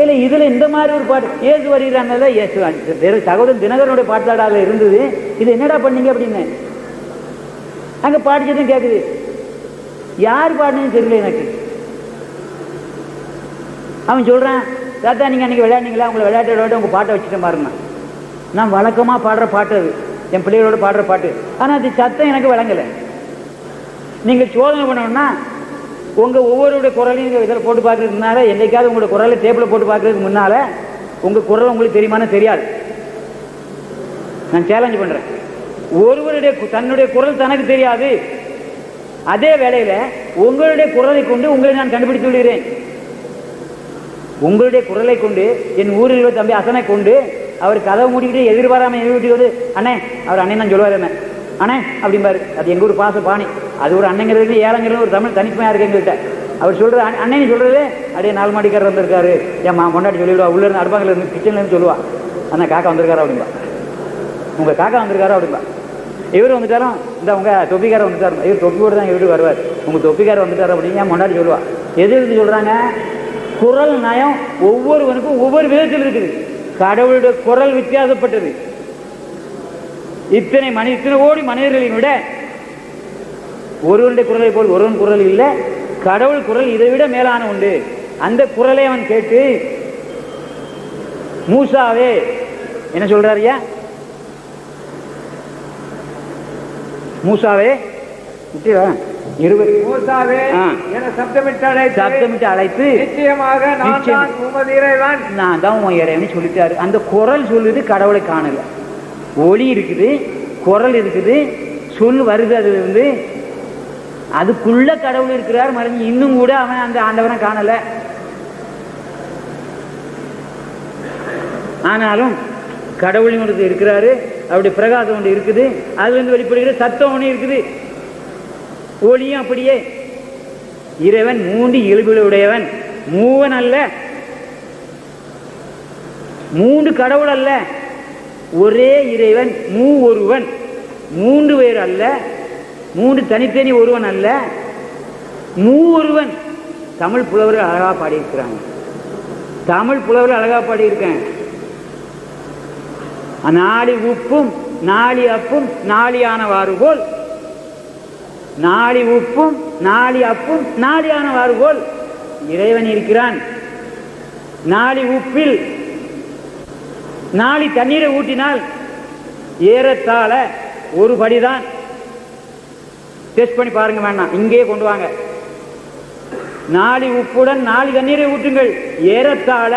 Speaker 3: இல்லை இதில் இந்த மாதிரி ஒரு பாட்டு ஏசு வருகிறாங்க, ஏசு சகோதரன் தினகரனுடைய பாட்டாடால இருந்தது, இது என்னடா பண்ணீங்க அப்படின்னு அங்கே பாடிச்சதும் கேட்குது. யார் பாடினு தெரியல எனக்கு. அவன் சொல்கிறான், தாத்தா நீங்கள் அன்றைக்கி விளையாடுனீங்களா, உங்களை விளையாட்டோட உங்கள் பாட்டை வச்சுட்டேன் பாருங்க. நான் வழக்கமாக பாடுற பாட்டு அது, என் பிள்ளைகளோட பாடுற பாட்டு, ஆனால் அது சத்தம் எனக்கு விளங்கலை. நீங்கள் சோதனை பண்ணணும்னா உங்கள் ஒவ்வொருடைய குரலையும் நீங்கள் இதில் போட்டு பார்க்கறதுனால, என்றைக்காவது உங்களோட குரலை டேப்பில் போட்டு பார்க்கறதுக்கு முன்னால் உங்கள் குரல் உங்களுக்கு தெரியுமான்னு தெரியாது. நான் சேலஞ்சு பண்ணுறேன். ஒருவருடைய தன்னுடைய குரல் தனக்கு தெரியாது, அதே வேளையில் உங்களுடைய குரலை கொண்டு உங்களை நான் கண்டுபிடித்து விடுகிறேன். உங்களுடைய குரலை கொண்டு என் ஊரில் உள்ள தம்பி அசனை கொண்டு அவர் கதவை மூடிக்கிட்டு எதிர்பாராமல் எதிர்விட்டு அண்ணே, அவர் அண்ணன் தான் சொல்லுவார், என்ன அண்ணே அப்படிம்பாரு. அது எங்கள் ஊர் பாச பாணி, அது ஒரு அண்ணங்கிறது ஏழைங்கிறது ஒரு தமிழ் தனிப்பமையாக இருக்கு எங்கள்கிட்ட. அவர் சொல்கிறது அண்ணன்னு சொல்கிறது அப்படியே 4 மாடிக்காரர் வந்திருக்காரு, ஏன் முன்னாடி சொல்லிவிடுவா, உள்ளேருந்து அடுப்பாங்கில் இருந்து கிச்சன்லேருந்து சொல்லுவா, அண்ணா காக்கா வந்திருக்காரு அப்படின்பா, உங்கள் காக்கா வந்திருக்காரு அப்படின்பா. இவர் வந்துட்டாலும் இந்த உங்கள் தொப்பிக்காரர் வந்துட்டார், இவர் தொப்பியோடு தான் வீட்டுக்கு வருவார், உங்கள் தொப்பிக்காரர் வந்துட்டார் அப்படின்னு ஏன் முன்னாடி சொல்லுவா. எது இருந்து சொல்கிறாங்க, குரல் நயம் ஒவ்வொருவனுக்கும் ஒவ்வொரு விதத்தில் இருக்குது. கடவுளுடைய குரல் வித்தியாசப்பட்டது. இத்தனை கோடி மனிதர்களை விட ஒருவனுடைய குரலை போல் ஒருவன் குரல் இல்லை, கடவுள் குரல் இதை விட மேலான உண்டு. அந்த குரலை அவன் கேட்டு மூசாவே என்ன சொல்றாருயா, மூசாவே சப்தமிட்டு அழைத்து
Speaker 2: நிச்சயமாக நான்
Speaker 3: தான் உன் இறைவன் சொல்லிட்டாரு. அந்த குரல் சொல்லுது, கடவுளை காணல. ஒளி இருக்குது, குரல் இருக்குது, சொல் வருது, அது வந்து அதுக்குள்ள கடவுள் இருக்கிறார் மறைஞ்சு. இன்னும் கூட அவன் அந்த ஆண்டவனை காணல. ஆனாலும் கடவுள் ஒன்று இருக்கிறாரு, அவருடைய பிரகாசம் ஒன்று இருக்குது, அது வந்து வெளிப்படுகிற சத்தம் ஒன்று இருக்குது, ஒளியும் அப்படியே. இறைவன் 3 இயல்புடையவன், மூவன் அல்ல, 3 கடவுள் அல்ல, ஒரே இறைவன், ஒருவன், 3 பேர் அல்ல, 3 தனித்தனி ஒருவன் அல்ல, ஒருவன். தமிழ் புலவர்கள் அழகா பாடியிருக்கிறாங்க, தமிழ் புலவர்கள் அழகா பாடியிருக்கேன். நாளி உப்பும் நாளி அப்பும் நாளியானவாறு போல், நாளி உப்பும் நாளி அப்பும் நாளியானவாறு போல் இறைவன் இருக்கிறான். நாளி உப்பில் நாளி தண்ணீரை ஊட்டினால் ஏறத்தாழ ஒரு படிதான். டெஸ்ட் பண்ணி பாருங்க, வேணாம் இங்கே கொண்டு வாங்க. நாளி உப்புடன் நாளி தண்ணீரை ஊட்டுங்கள், ஏறத்தாழ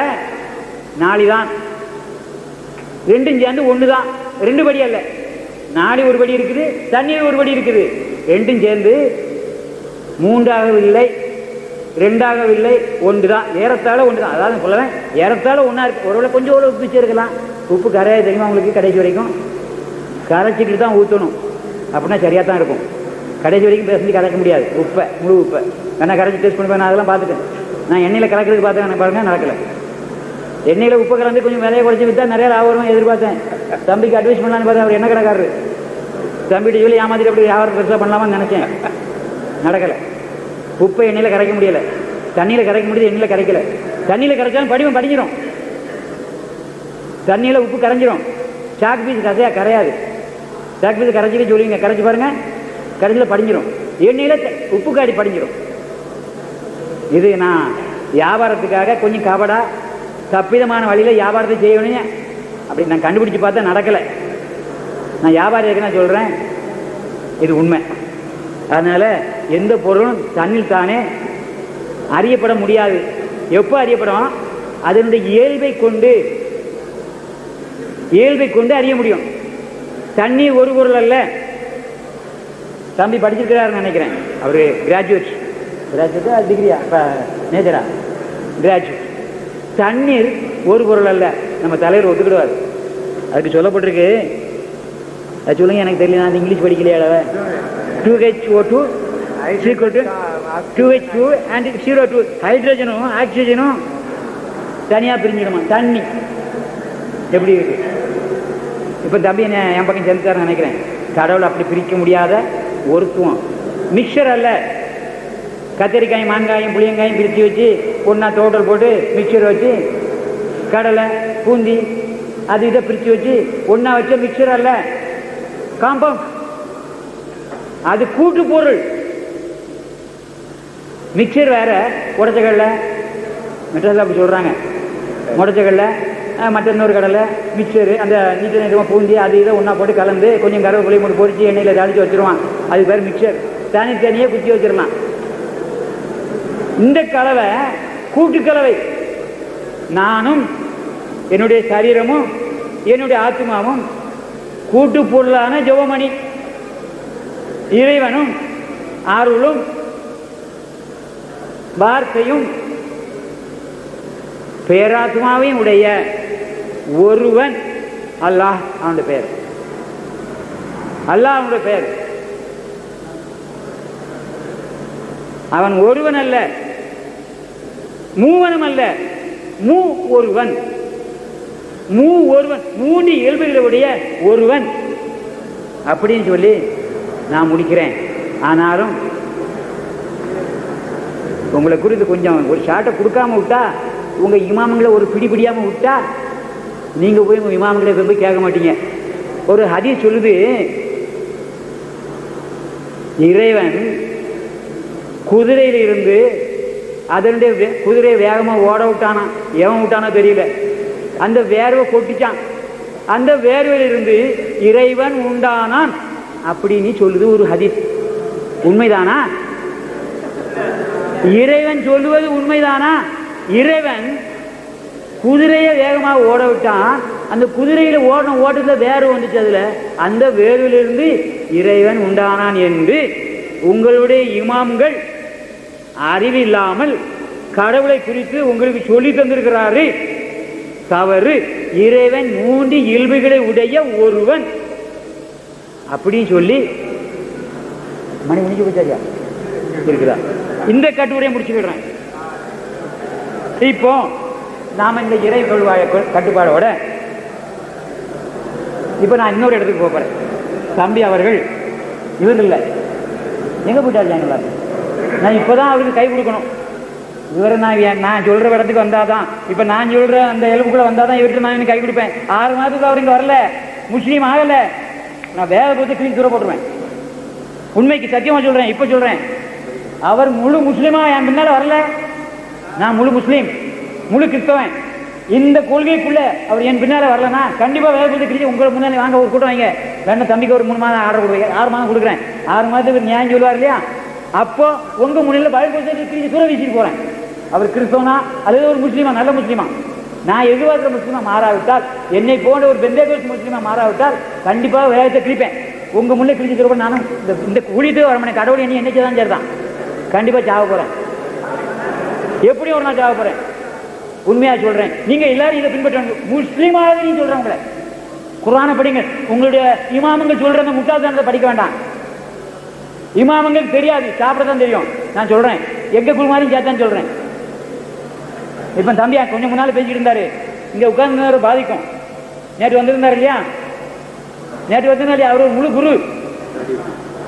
Speaker 3: நாளிதான். 2ம் சேர்ந்து 1 தான், 2 படி அல்ல. நாளி ஒரு படி இருக்குது, தண்ணீர் ஒரு படி இருக்குது, 2ம் சேர்ந்து 3ஆகவில்லை, 2ஆகவில்லை, 1 தான், ஏறத்தாழ 1 தான். அதாவது சொல்லுவேன், ஏறத்தாழ 1ஆ இருக்கு. ஒருவேளை கொஞ்சம் உப்பு வச்சிருக்கலாம், உப்பு கரையா தெரியுமா உங்களுக்கு, கடைசி வரைக்கும் கரைச்சிக்கிட்டு தான் ஊற்றணும், அப்படின்னா சரியாக தான் இருக்கும்.
Speaker 1: கடைசி வரைக்கும் பேசி கரைக்க முடியாது. உப்பை முழு உப்பை வேணா கரைச்சி டேஸ்ட் பண்ணி நான் அதெல்லாம் பார்த்துட்டேன். நான் எண்ணெயில் கலக்கிறதுக்கு பார்த்தேன், எனக்கு பாருங்க நடக்கலை. எண்ணெயில் உப்பு கலந்து கொஞ்சம் விலையை குறைச்சி விற்றா நிறைய லாபம் வரும் எதிர்பார்த்தேன். தம்பிக்கு அட்வைஸ் பண்ணலான்னு பார்த்தேன். அவர் என்ன கடைக்காரரு, தம்பிட்டு சொல்லி ஏமாத்திட்டு அப்படி வியாபாரம் பெருசாக பண்ணலாமான்னு நினச்சேன். நடக்கலை. உப்பை எண்ணெயில் கரைக்க முடியலை, தண்ணியில் கரைக்க முடியுது, எண்ணெயில் கரைக்கலை. தண்ணியில் கரைச்சாலும் படிவம் படிஞ்சிடும், தண்ணியில் உப்பு கரைஞ்சிரும். சாக்கு பீஸ் கசையாக கரையாது. சாக்கு பீஸ் கரைச்சிட்டு சொல்லுவீங்க, கரைச்சி பாருங்கள், கரைச்சியில் படிஞ்சிடும். எண்ணெயில் உப்பு காடி படிஞ்சிடும். இது நான் வியாபாரத்துக்காக கொஞ்சம் கபடா தப்பிதமான வழியில் வியாபாரத்தை செய்யணும் அப்படி நான் கண்டுபிடிச்சி பார்த்தா நடக்கலை. நான் வியாபாரியாக நான் சொல்கிறேன், இது உண்மை. அதனால் எந்த பொருளும் தண்ணில் தானே அறியப்பட முடியாது. எப்போ அறியப்படும்? அதனுடைய இயல்பை கொண்டு அறிய முடியும். தண்ணி ஒரு பொருள் அல்ல. தம்பி படிச்சிருக்கிறாருன்னு நினைக்கிறேன், அவர் கிராஜுவேட்டா டிகிரியா மேஜரா கிராஜுவேட். தண்ணீர் ஒரு பொருள் அல்ல, நம்ம தலைவர் ஒத்துக்கிடுவார். அதுக்கு சொல்லப்பட்டிருக்கு, அது சொல்லுங்க, எனக்கு தெரியல, நான் English படிக்கலையா. 2H2 2H2 and CO2 ஹைட்ரஜனும் ஆக்சிஜனும் தனியாக பிரிஞ்சிடுமா தண்ணி. எப்படி இருக்கு? இப்போ தம்பி என்ன என் பக்கம் சேர்ந்துட்டாருன்னு நினைக்கிறேன். கடவுள் அப்படி பிரிக்க முடியாத ஒருத்துவம். மிக்சர் அல்ல. கத்திரிக்காயும் மாங்காயும் புளியங்காயும் பிரித்து வச்சு ஒன்றா டோட்டல் போட்டு மிக்சர் வச்சு கடலை பூந்தி அது இதை பிரித்து வச்சு ஒன்றா வச்ச மிக்சர் அல்ல, காம்பவுண்ட். அது கூட்டு பொருள். மிக்சர் வேற, உடச்சக்கடலை மெட்ராஸில் அப்படி சொல்கிறாங்க. உடச்சக்கடலை மற்ற இன்னொரு கடலை மிக்சரு, அந்த நீட்ட நீட்டமாக பூந்தி அது இதை ஒன்றா போட்டு கலந்து கொஞ்சம் கருவேப்பிலை போட்டு பொரிச்சு எண்ணெயில் தாளித்து வச்சுருவான். அது பேர் மிக்சர். தனித்தனியே குத்தி வச்சிடலாம். இந்த கலவை கூட்டுக்கலவை. நானும் என்னுடைய சரீரமும் என்னுடைய ஆத்மாவும் கூட்டு பொருளான ஜெபமணி. இறைவனும் அருளும் வார்த்தையும் பேராத்மாவையும் உடைய ஒருவன் அல்லாஹ். அவனுடைய பெயர் அல்லாஹ். அவனுடைய பெயர் அவன் ஒருவன் அல்ல, மூவனும் அல்ல, ஒருவன். ஒருவன், மூன்று இயல்புகளுடைய ஒருவன் அப்படின்னு சொல்லி நான் முடிக்கிறேன். ஆனாலும் உங்களை குறித்து கொஞ்சம் ஒரு ஷார்ட்டை கொடுக்காம விட்டா, உங்க இமாமங்களை ஒரு பிடியாம விட்டா, நீங்க போய் உங்க இமாமங்களை போய் கேட்க மாட்டீங்க. ஒரு ஹதீஸ் சொல்லுது, இறைவன் குதிரையில இருந்து அதனுடைய குதிரையை வேகமாக ஓட விட்டானா, எவன் விட்டானோ தெரியல, அந்த வேர்வை கொட்டிச்சான். அந்த வேர்வையிலிருந்து இறைவன் உண்டானான் அப்படின்னு சொல்லுது ஒரு ஹதீஸ். உண்மைதானா? இறைவன் சொல்லுவது உண்மைதானா? இறைவன் குதிரையை வேகமாக ஓட விட்டான். அந்த குதிரையில ஓடின ஓட்டத்துல வேர்வை வந்துச்சு. அதுல அந்த வேர்விலிருந்து இறைவன் உண்டானான் என்று உங்களுடைய இமாம்கள் அறிவில்லாமல் கடவுளை குறித்து உங்களுக்கு சொல்லி தந்திருக்கிறாரு. தவறு. இறைவன் மூன்று இயல்புகளை உடைய ஒருவன் அப்படின்னு சொல்லி மணி முடிஞ்சு போச்சாரியா இருக்கிறா. இந்த கட்டுரையை முடிச்சுக்கிறேன். இப்போ நாம இந்த இறை கொள்வாய கட்டுப்பாடோட இப்ப நான் இன்னொரு இடத்துக்கு போறேன். தம்பி அவர்கள் இவர் இல்லை, எங்க போயிட்டாரு? நான் இப்பதான் அவருக்கு கை கொடுக்கணும். இவரை நான் சொல்ற இடத்துக்கு வந்தாதான், இப்ப நான் சொல்ற அந்த எலும்புக்குள்ள வந்தாதான் இவருக்கு நான் கை கொடுப்பேன். 6 மாதத்துக்கு அவர் இங்க வரல, முஸ்லீம் ஆகல, நான் வேலை போட்டு கிளீன் தூர போட்டுருவேன். உண்மைக்கு சத்தியமா சொல்றேன். இப்ப சொல்றேன், அவர் முழு முஸ்லீமா என் பின்னால வரல. நான் முழு முஸ்லீம், முழு கிறிஸ்தவன். இந்த கொள்கைக்குள்ள அவர் என் பின்னால வரலன்னா கண்டிப்பா வேலை போட்டு கிளீன் உங்களை முன்னாடி வாங்க ஒரு கூட்டம் வைங்க. வேணும் தம்பிக்கு ஒரு 3 மாதம் ஆர்டர் கொடுங்க, 6 மாதம் கொடுக்குறேன். 6 மாதத்துக்கு நியாயம் சொல்லுவார் இல்லையா? அப்போ உங்க முன்னில பயில் கொடுத்து தூர வீசிட்டு போறேன். அவர் கிறிஸ்தவனா அல்லது ஒரு முஸ்லீமா, நல்ல முஸ்லீமா, நான் எதிர்பார்க்கிற முஸ்லீமா மாறாவிட்டால், என்னை போன்ற ஒரு பெந்தேகோஸ் முஸ்லீமா மாறாவிட்டால் கண்டிப்பாக வேகத்தை கிழிப்பேன். உங்க முன்னே கிழிச்சு தூர நானும் இந்த ஊழியத்துக்கு வரமனை கடவுள் என்ன என்னைக்குதான் சேர்தான் கண்டிப்பா சாவ போறேன். எப்படி ஒரு நாள் சாவ போறேன். உண்மையா சொல்றேன். நீங்க எல்லாரும் இதை பின்பற்ற முஸ்லீமாக நீங்க சொல்றவங்கள குர்ஆனை படிங்க. உங்களுடைய இமாமுங்க சொல்ற அந்த முட்டாள்தனத்தை படிக்க வேண்டாம். இமாமங்களுக்கு தெரியாது, சாப்பிட தான் தெரியும். நான் சொல்றேன், எங்க குழுமாரையும் சேர்த்தான்னு சொல்றேன். இப்ப தம்பியா கொஞ்சம் முன்னால பேசிட்டு இருந்தாரு, இங்க உட்கார்ந்து பாதிக்கும். நேற்று வந்திருந்தாரு இல்லையா, நேற்று வந்திருந்தா இல்லையா, அவர் ஒரு முழு குரு,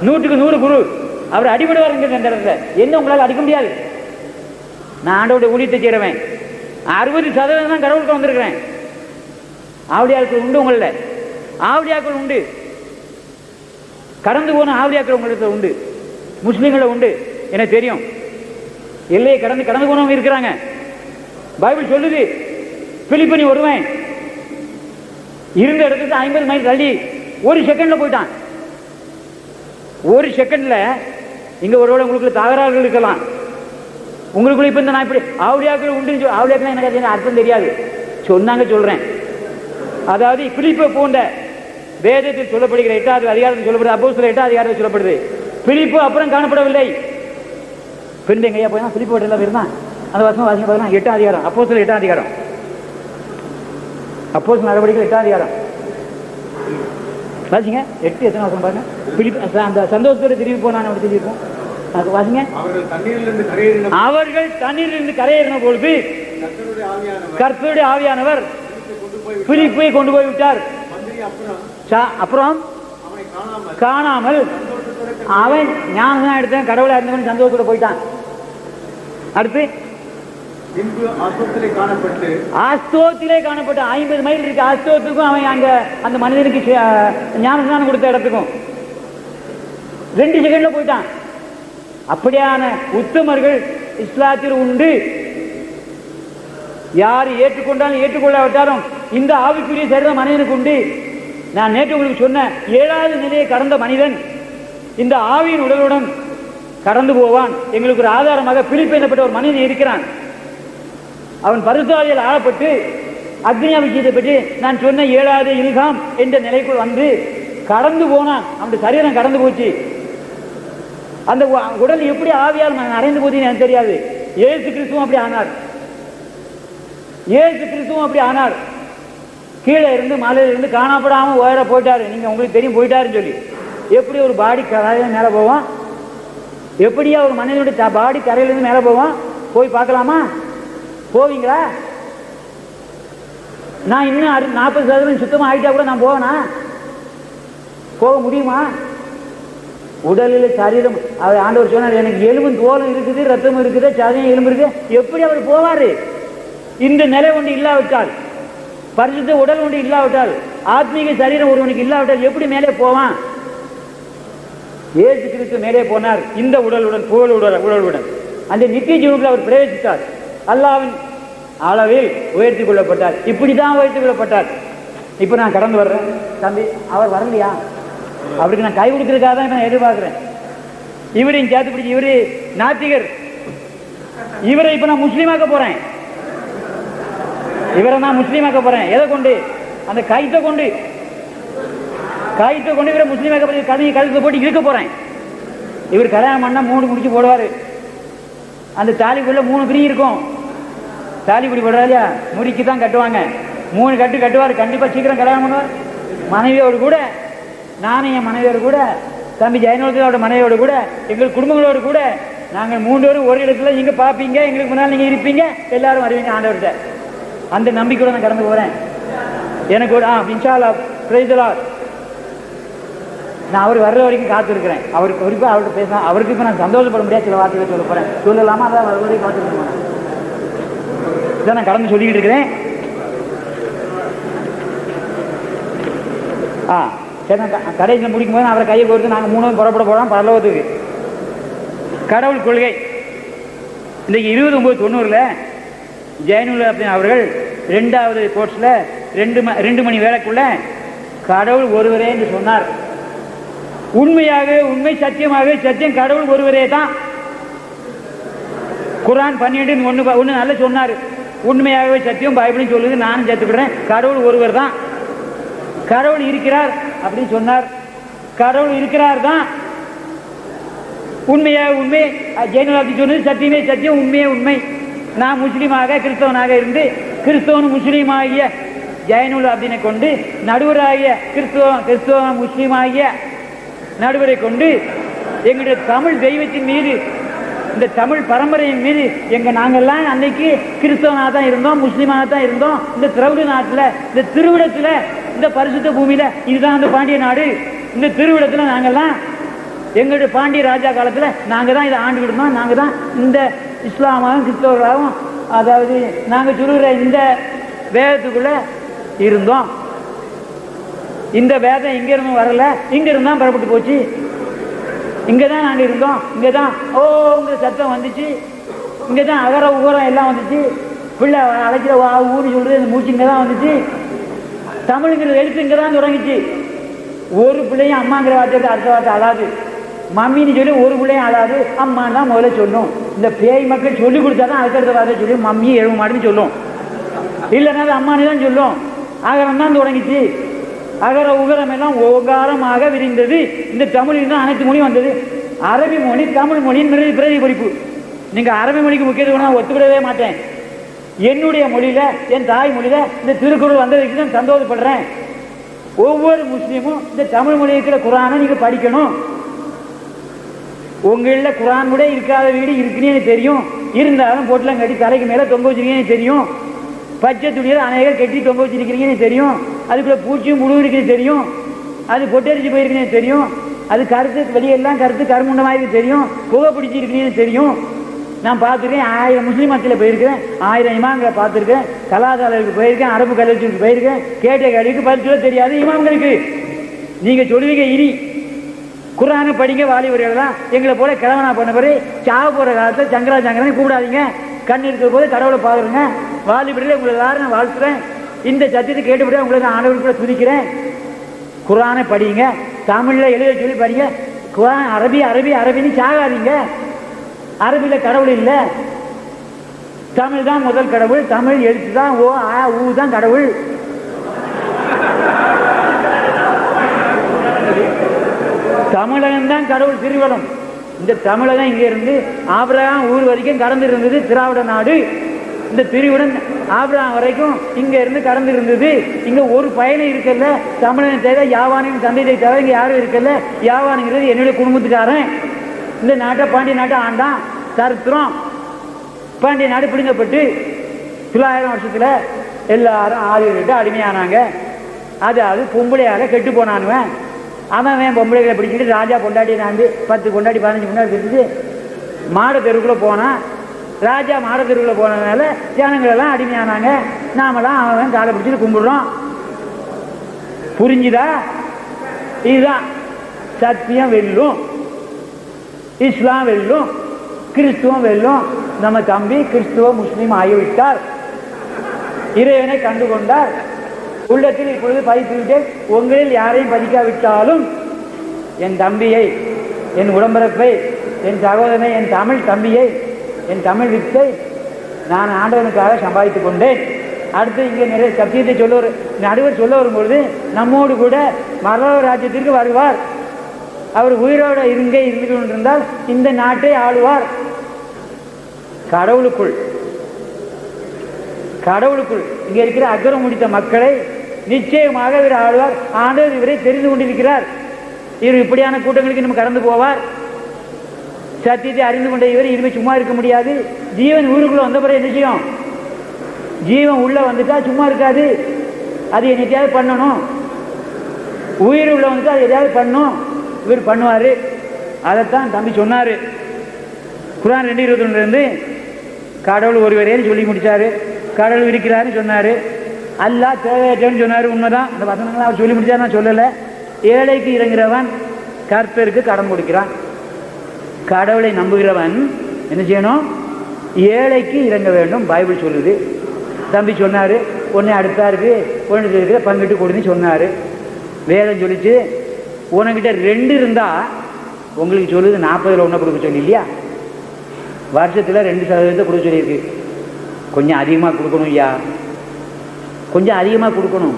Speaker 1: 100க்கு 100 குரு. அவர் அடிபடுவார் இந்த இடத்துல. என்ன உங்களால் அடிக்க முடியாது? நான் ஆண்டோடைய ஊழியத்தை செய்கிறவன். 60% தான் கடவுளுக்கு வந்திருக்கிறேன். ஆவடியாக்கள் உண்டு, உங்கள ஆவடியாக்கள் உண்டு, கடந்து போன ஆவடியாக்கள் உங்களிடத்தில் உண்டு, முஸ்லீம்களை உண்டு, எனக்கு தெரியும். எல்லையை கடந்து போனவங்க இருக்கிறாங்க. பைபிள் சொல்லுது, பிலிப்பனி வருவேன் இருந்த இடத்துக்கு 50 மைல் தள்ளி ஒரு செகண்ட்ல போயிட்டான். ஒரு செகண்ட்ல இங்க ஒருவேளை உங்களுக்குள்ள தகராறுகள் இருக்கலாம். உங்களுக்குள்ள இப்ப இந்த நான் இப்படி ஆவடியாக்கள் உண்டு, ஆவடியாக்கள் எனக்கு அர்த்தம் தெரியாது, சொன்னாங்க சொல்றேன். அதாவது பிலிப்பை போன்ற வேதத்தில் சொல்லப்படுகிற 8வது அதிகாரத்தில் சொல்லப்படுது, அப்போஸ்தலர் 8வது அதிகாரத்தில் சொல்லப்படுது. பிலிப்பு அப்புறம் காணப்படவில்லை. பிரிந்து எங்கேயா போய் பிலிப்பு எல்லாம் இருந்தான். அந்த வருஷம் வாசிங்க பார்த்தீங்கன்னா 8வது அதிகாரம், அப்போஸ்தலர் 8வது அதிகாரம், அப்போஸ்தலர் நடவடிக்கை 8வது அதிகாரம் வாசிங்க. 8 எத்தனை வருஷம் பாருங்க. பிலிப்பு அந்த சந்தோஷத்தோட திரும்பி போனான், அப்படி தெரிஞ்சிருக்கும். வாசிங்க. அவர்கள் தண்ணீரிலிருந்து கரையேறின பொழுது கர்த்தருடைய ஆவியானவர் பிலிப்பை கொண்டு போய் விட்டார். அப்புறம் காணாமல் அவன் ஞானம் எடுத்தேன், கடவுளா இருந்தவன் சந்தோஷத்தோட போயிட்டான். அடுத்து ஆஸ்தோத்திலே காணப்பட்ட 50 மைல் இருக்கு. ஆஸ்தோத்துக்கும் அவன் அங்க அந்த மனிதனுக்கு ஞானஸ்நானம் கொடுத்த இடத்துக்கும் 2 செகண்ட்ல போயிட்டான். அப்படியான உத்தமர்கள் இஸ்லாத்தில் உண்டு. யார் ஏற்றுக்கொண்டாலும் ஏற்றுக்கொள்ளாவிட்டாலும் இந்த ஆவிக்குரிய சரீரம் மனிதனுக்கு உண்டு. நான் நேற்று உங்களுக்கு சொன்ன 7வது நிலையை கடந்த மனிதன் இந்த ஆவியின் உடலுடன் கடந்து போவான். எங்களுக்கு ஒரு ஆதாரமாக பிலிப்பு எனப்பட்ட ஒரு மனிதன் இருக்கிறான். அவன் பரிசுத்தாவியால் ஆளப்பட்டு அக்னி அபிஷேகத்தை பற்றி நான் சொன்ன 7வது இல்காம் என்ற நிலைக்குள் வந்து கடந்து போனான். அவனுடைய சரீரம் கடந்து போச்சு. அந்த உடல் எப்படி ஆவியால் அடைந்து போதுன்னு எனக்கு தெரியாது. இயேசு கிறிஸ்துவும் அப்படி ஆனார். இயேசு கிறிஸ்துவும் அப்படி ஆனார். கீழே இருந்து மலையில இருந்து காணப்படாம உயர போயிட்டாரு. நீங்க உங்களுக்கு தெரியும் போயிட்டாருன்னு சொல்லி. எப்படி ஒரு பாடி கரையில மேல போவான்? எப்படியா ஒரு மனிதனுடைய பாடி கரையிலிருந்து மேல போவான்? போய் பார்க்கலாமா? போவீங்களா? நான் இன்னும் 40% சுத்தமா ஆகிட்டா கூட நான் போவேனா? போக முடியுமா? உடலில் சரீரம் ஆண்டவர் சொன்னார், எனக்கு எலும்பும் தோலும் இருக்குது, ரத்தமும் இருக்குது, சதையும் எலும்பு இருக்கு. எப்படி அவர் போவாரு? இந்த நிலை ஒன்று இல்லாவிட்டால், பரிசுத்த உடல் ஒன்று இல்லாவிட்டால், ஆத்மீக சரீரம் ஒருவனுக்கு இல்லாவிட்டால் எப்படி மேலே போவான்? இயேசு கிறிஸ்து மேலே போனார். இந்த உடலுடன் உடலுடன் அந்த நித்திய ஜீவனுக்குள் அவர் பிரவேசித்தார். அல்லாஹ்வின் அளவில் உயர்த்தி கொள்ளப்பட்டார். இப்படிதான் உயர்த்தி கொள்ளப்பட்டார். இப்ப நான் கடந்து வர்றேன். தம்பி அவர் வரலையா? அவருக்கு நான் கை கொடுக்கறதுக்காக தான் நான் எதிர்பார்க்கிறேன். இவரையும் சேர்த்து பிடிச்சி, இவரு நாத்திகர், இவரை இப்ப நான் முஸ்லீமாக்க போறேன். இவரை நான் முஸ்லீமாக்க போறேன். எதை கொண்டு? அந்த கைத்தை கொண்டு இவரை முஸ்லீமாக்க போறேன். கழுத்தை போட்டு இழுக்க போறேன். இவர் கல்யாணம் பண்ணா 3 முடிச்சு போடுவாரு. அந்த தாலிக்குள்ள 3 பிரி இருக்கும். தாலி பிடி போடுறா இல்லையா, முடிக்கு தான் கட்டுவாங்க. 3 கட்டு கட்டுவார். கண்டிப்பா சீக்கிரம் கல்யாணம் பண்ணுவார். மனைவியோடு கூட, நானும் என் மனைவியோடு கூட, தம்பி ஜெயநோதோட மனைவியோடு கூட, எங்கள் குடும்பங்களோடு கூட நாங்கள் 3 பேரும் ஒரு இடத்துல நீங்க பார்ப்பீங்க, எங்களுக்கு முன்னால் நீங்க இருப்பீங்க, எல்லாரும் வருவீங்க ஆண்டவர்கிட்ட. அந்த நம்பிக்கையோட நான் கடந்து போறேன். எனக்கு ஒரு இன்ஷா அல்லாஹ் பிரைஸ் தி லார்ட். நான் அவர் வர்ற வரைக்கும் காத்திருக்கிறேன். அவருக்கு குறிப்பாக அவர்கிட்ட பேசலாம். அவருக்கு இப்போ நான் சந்தோஷப்பட முடியாது. சில வார்த்தைகளை சொல்ல போறேன். சொல்லலாமா? அதான் வர வரைக்கும் காத்திருக்கேன். இதான் நான் கடந்து சொல்லிக்கிட்டு இருக்கிறேன். சரி, நான் கடைசியில் முடிக்கும் போது அவரை கையை கொடுத்து நாங்கள் 3 புறப்பட போகிறோம் பரலோகத்துக்கு. கடவுள் கொள்கை இன்றைக்கு 2990 ஜெயனுல் அப்படின்னு அவர்கள் 2வது கோர்ஸில் 2 மணி வேலைக்குள்ள கடவுள் ஒருவரே என்று சொன்னார். உண்மையாகவே உண்மை, சத்தியமாகவே சத்தியம், கடவுள் ஒருவரே தான். குர்ஆன் 12:1 நல்லா சொன்னார். உண்மையாகவே சத்தியம் பைபிளும் சொல்லுது, நானும் சேர்த்துக்கிறேன். கடவுள் ஒருவர் தான். கடவுள் இருக்கிறார் அப்படின்னு சொன்னார். கடவுள் இருக்கிறார் தான். உண்மையாக உண்மை, ஜெயனுல் அப்படி சொன்னது சத்தியமே சத்தியம், உண்மையே உண்மை. நான் முஸ்லீமாக கிறிஸ்தவனாக இருந்து கிறிஸ்தவன் முஸ்லீமாகிய ஜெயனுல் அப்படினை கொண்டு நடுவராகிய கிறிஸ்தவ முஸ்லீமாகிய நடுவரை கொண்டு
Speaker 2: எங்களுடைய தமிழ் தெய்வத்தின் மீது, இந்த தமிழ் பரம்பரையின் மீது நாங்கெல்லாம் அன்னைக்கு கிறிஸ்தவனாக தான் இருந்தோம், முஸ்லீமாக தான் இருந்தோம். இந்த திராவிட நாட்டில், இந்த திருவிடத்தில், இந்த பரிசுத்த பூமியில், இதுதான் அந்த பாண்டிய நாடு. இந்த திருவிடத்தில் நாங்கள்லாம் எங்களுடைய பாண்டிய ராஜா காலத்தில் நாங்கள் தான் இதை ஆண்டுகிட்டு இருந்தோம். நாங்கள் தான் இந்த இஸ்லாமாகவும் கிறிஸ்தவர்களாகவும், அதாவது நாங்கள் சொல்லுகிற இந்த வேதத்துக்குள்ளே இருந்தோம். இந்த வேதம் இங்கிருந்து வரல, இங்கிருந்து தான் புறப்பட்டு போச்சு. இங்கே தான் நாங்கள் இருந்தோம். இங்கே தான் உங்க சத்தம் வந்துச்சு. இங்கே தான் அகர உகரம் எல்லாம் வந்துச்சு. பிள்ளை அழைக்கிற ஊன்னு சொல்கிறது இந்த மூச்சு இங்கே தான் வந்துச்சு. தமிழுங்கிற எழுத்து இங்கே தான் தொடங்கிச்சு. ஒரு பிள்ளையும் அம்மாங்கிற வார்த்தை அடுத்த வார்த்தை அழாது. மம்மின்னு சொல்லி ஒரு பிள்ளையும் அழாது, அம்மான்னு தான் முதல்ல சொல்லும். இந்த பேய் மக்கள் சொல்லி கொடுத்தா தான் அடுத்தடுத்த வார்த்தை சொல்லி மம்மி எழுவ மாட்டுன்னு சொல்லும். இல்லைன்னா அது அம்மானு தான் சொல்லும். அகரம் தான் தொடங்கிச்சு. அகர உகரம் எல்லாம் ஓகாரமாக விரிந்தது. இந்த தமிழில் தான் அனைத்து மொழியும் வந்தது. அரபி மொழி தமிழ் மொழியின் பிரதிபலிப்பு. நீங்கள் அரபி மொழிக்கு முக்கியத்துவம் நான் ஒத்துக்கிடவே மாட்டேன். என்னுடைய மொழியில், என் தாய் மொழியில் இந்த திருக்குறள் வந்ததுக்கு நான் சந்தோஷப்படுறேன். ஒவ்வொரு முஸ்லீமும் இந்த தமிழ் மொழி இருக்கிற குரானை நீங்கள் படிக்கணும். உங்களில் குரான் கூட இருக்காத வீடு இருக்குன்னு எனக்கு தெரியும். இருந்தாலும் போட்டெலாம் கட்டி தலைக்கு மேலே தொங்க வச்சிருக்கீங்கன்னு தெரியும். பச்சை துணியில் அநேகர் கட்டி தொங்க வச்சிருக்கிறீங்கன்னு தெரியும். அதுக்குள்ளே பூச்சியும் முழு இருக்குன்னு தெரியும். அது பொட்டரிச்சு போயிருக்குன்னு தெரியும். அது கருத்து வெளியெல்லாம் கருத்து கருமுண்டமாக தெரியும். புகை பிடிச்சிருக்குன்னு தெரியும். நான் பார்த்துருக்கேன். 1000 முஸ்லீம் மத்தியில் போயிருக்கிறேன். 1000 இமாம்களை பார்த்துருக்கேன். கலாசாலைக்கு போயிருக்கேன். அரபு கல்லூரிக்கு போயிருக்கேன். கேட்ட கேள்விக்கு பதில் சொல்ல தெரியாது இமாம்களுக்கு. நீங்கள் சொல்லுவீங்க இனி குரானை படிங்க வாலிபர்கள்லாம் எங்களை போல கிழவனா பண்ண பிறகு சாவ போகிற காலத்தில் சங்கராச்சாங்கரனை கூப்பிடாதீங்க. கண் இருக்கிற போது கடவுளை பார்க்குறேங்க. வாலிபர்களே உங்களை எல்லாரும் நான் வாழ்த்துறேன். இந்த சத்தியத்தை கேட்டுவிட்டு உங்களை நான் ஆண்டவருக்கு கூட துதிக்கிறேன். குரானை படிங்க. தமிழில் எழுத சொல்லி படிங்க. குரான் அரபி அரபி அரபின்னு சாகாதீங்க. அரபியில் கடவுள் இல்லை. தமிழ் தான் முதல் கடவுள். தமிழ் எழுத்து தான் ஓ ஆ ஊ தான் கடவுள். தமிழகம் தான் கடவுள் திருவளம். இந்த தமிழகம் இங்கே இருந்து ஆபிரகாம் ஊர் வரைக்கும் கடந்து இருந்தது திராவிட நாடு. இந்த திருவிடன் ஆபிரகாம் வரைக்கும் இங்கே இருந்து கடந்து இருந்தது. இங்கே ஒரு பயணம் இருக்கல. தமிழன் தேவை யாவானின் தந்தை தேவை இங்கே யாரும் இருக்கல. யாவானுங்கிறது என்னுடைய குடும்பத்துக்காரன். இந்த நாட்டை பாண்டிய நாட்டை ஆண்டான். சரித்திரம் பாண்டிய நாடு பிடுங்கப்பட்டு 900 வருஷத்தில் எல்லாரும் ஆரியர்கிட்ட அடிமையானாங்க. அது பொம்பளையாக கெட்டு போனானுவன். அவன் பொம்பளைகளை பிடிச்சிட்டு ராஜா பொண்டாட்டி நாந்து 10 பொண்டாட்டி 15 பொண்டாட்டி பிடிச்சிட்டு மாட தெருவுக்குள்ளே போனான். ராஜா மாட தெருவுக்குள்ளே போனதுனால ஜனங்களெல்லாம் அடிமையானாங்க. நாமெல்லாம் அவன் காலை பிடிச்சிட்டு கும்பிடுறோம். புரிஞ்சுதா? இதுதான் சத்தியம் வெல்லும், இஸ்லாம் வெல்லும், கிறிஸ்துவம் வெல்லும். நம்ம தம்பி கிறிஸ்துவ முஸ்லீம் ஆகிவிட்டார். இறைவனை கண்டு கொண்டார். உள்ளத்தில் இப்பொழுது பதித்து விட்டேன். உங்களில் யாரையும் பதிக்காவிட்டாலும் என் தம்பியை, என் உடம்பிறப்பை, என் சகோதரனை, என் தமிழ் தம்பியை, என் தமிழ் வித்தை நான் ஆண்டவனுக்காக சம்பாதித்துக் கொண்டேன். அடுத்து இங்கே நிறைய சத்தியத்தை சொல்லுவார். நடுவர் சொல்ல வரும்பொழுது நம்மோடு கூட மரபு ராஜ்யத்திற்கு வருவார். அவர் உயிரோட இருந்து கொண்டிருந்தால் இந்த நாட்டை ஆளுவார். கடவுளுக்குள் இங்கே இருக்கிற அக்கறம் முடித்த மக்களை நிச்சயமாக இவர் ஆழ்வார். ஆண்டவர் இவரை தெரிந்து கொண்டிருக்கிறார். இவர் இப்படியான கூட்டங்களுக்கு நம்ம கடந்து போவார். சத்தியத்தை அறிந்து கொண்ட இவர் இனிமேல் சும்மா இருக்க முடியாது. ஜீவன் ஊருக்குள்ள வந்த பிறகு என்ன செய்யும்? ஜீவன் உள்ள வந்துட்டா சும்மா இருக்காது. அது என்னைக்காவது பண்ணணும். உயிர் உள்ள வந்துட்டா அது எதையாவது பண்ணணும். இவர் பண்ணுவார். அதைத்தான் தம்பி சொன்னார். குர்ஆன் 2:21 கடவுள் ஒருவரேன்னு சொல்லி முடித்தார். கடவுள் இருக்கிறாருன்னு சொன்னார். அல்லாஹ் தேவையற்றன்னு சொன்னார். உண்மைதான். அந்த வசனங்களை அவர் சொல்லி முடித்தார், நான் சொல்லலை. ஏழைக்கு இறங்குறவன் கர்த்தருக்கு கடன் கொடுக்கிறான். கடவுளை நம்புகிறவன் என்ன செய்யணும்? ஏழைக்கு இறங்க வேண்டும். பைபிள் சொல்லுது. தம்பி சொன்னார். ஒன்று அடுத்தாருக்கு ஒன்று இருக்கிற பங்கிட்டு கொடுன்னு சொன்னார். வேதம் சொல்லிச்சு உனக்கிட்ட 2 இருந்தால் உங்களுக்கு சொல்லுது 40ல் 1 கொடுக்க சொல்லி இல்லையா? வருஷத்தில் 2% கொடுக்க சொல்லியிருக்கு. கொஞ்சம் அதிகமாக கொடுக்கணும் ஐயா, கொஞ்சம் அதிகமாக கொடுக்கணும்.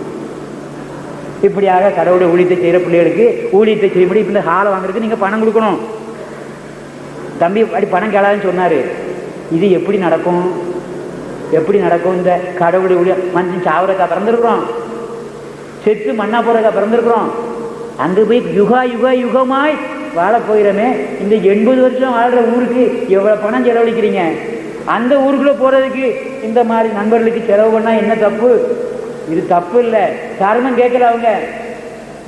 Speaker 2: இப்படியாக கடவுளை ஊழியத்தை செய்கிற பிள்ளைகளுக்கு ஊழியத்தை செய்யப்படி இப்போ இந்த ஹாலை வாங்குறதுக்கு நீங்கள் பணம் கொடுக்கணும். தம்பி அப்படி பணம் கேளாதுன்னு சொன்னார். இது எப்படி நடக்கும்? எப்படி நடக்கும்? இந்த கடவுளை ஊழிய மனுஷன் சாவரக்கா பிறந்திருக்கிறோம், செத்து மண்ணா போறக்கா பிறந்திருக்கிறோம். அங்கே போய் யுகமாய் வாழப் போகிறோமே, இந்த 80 வருஷம் வாழ்கிற ஊருக்கு எவ்வளோ பணம் செலவழிக்கிறீங்க? அந்த ஊருக்குள்ளே போகிறதுக்கு இந்த மாதிரி நண்பர்களுக்கு செலவு பண்ணால் என்ன தப்பு? இது தப்பு இல்லை. தர்மம் கேட்கல அவங்க,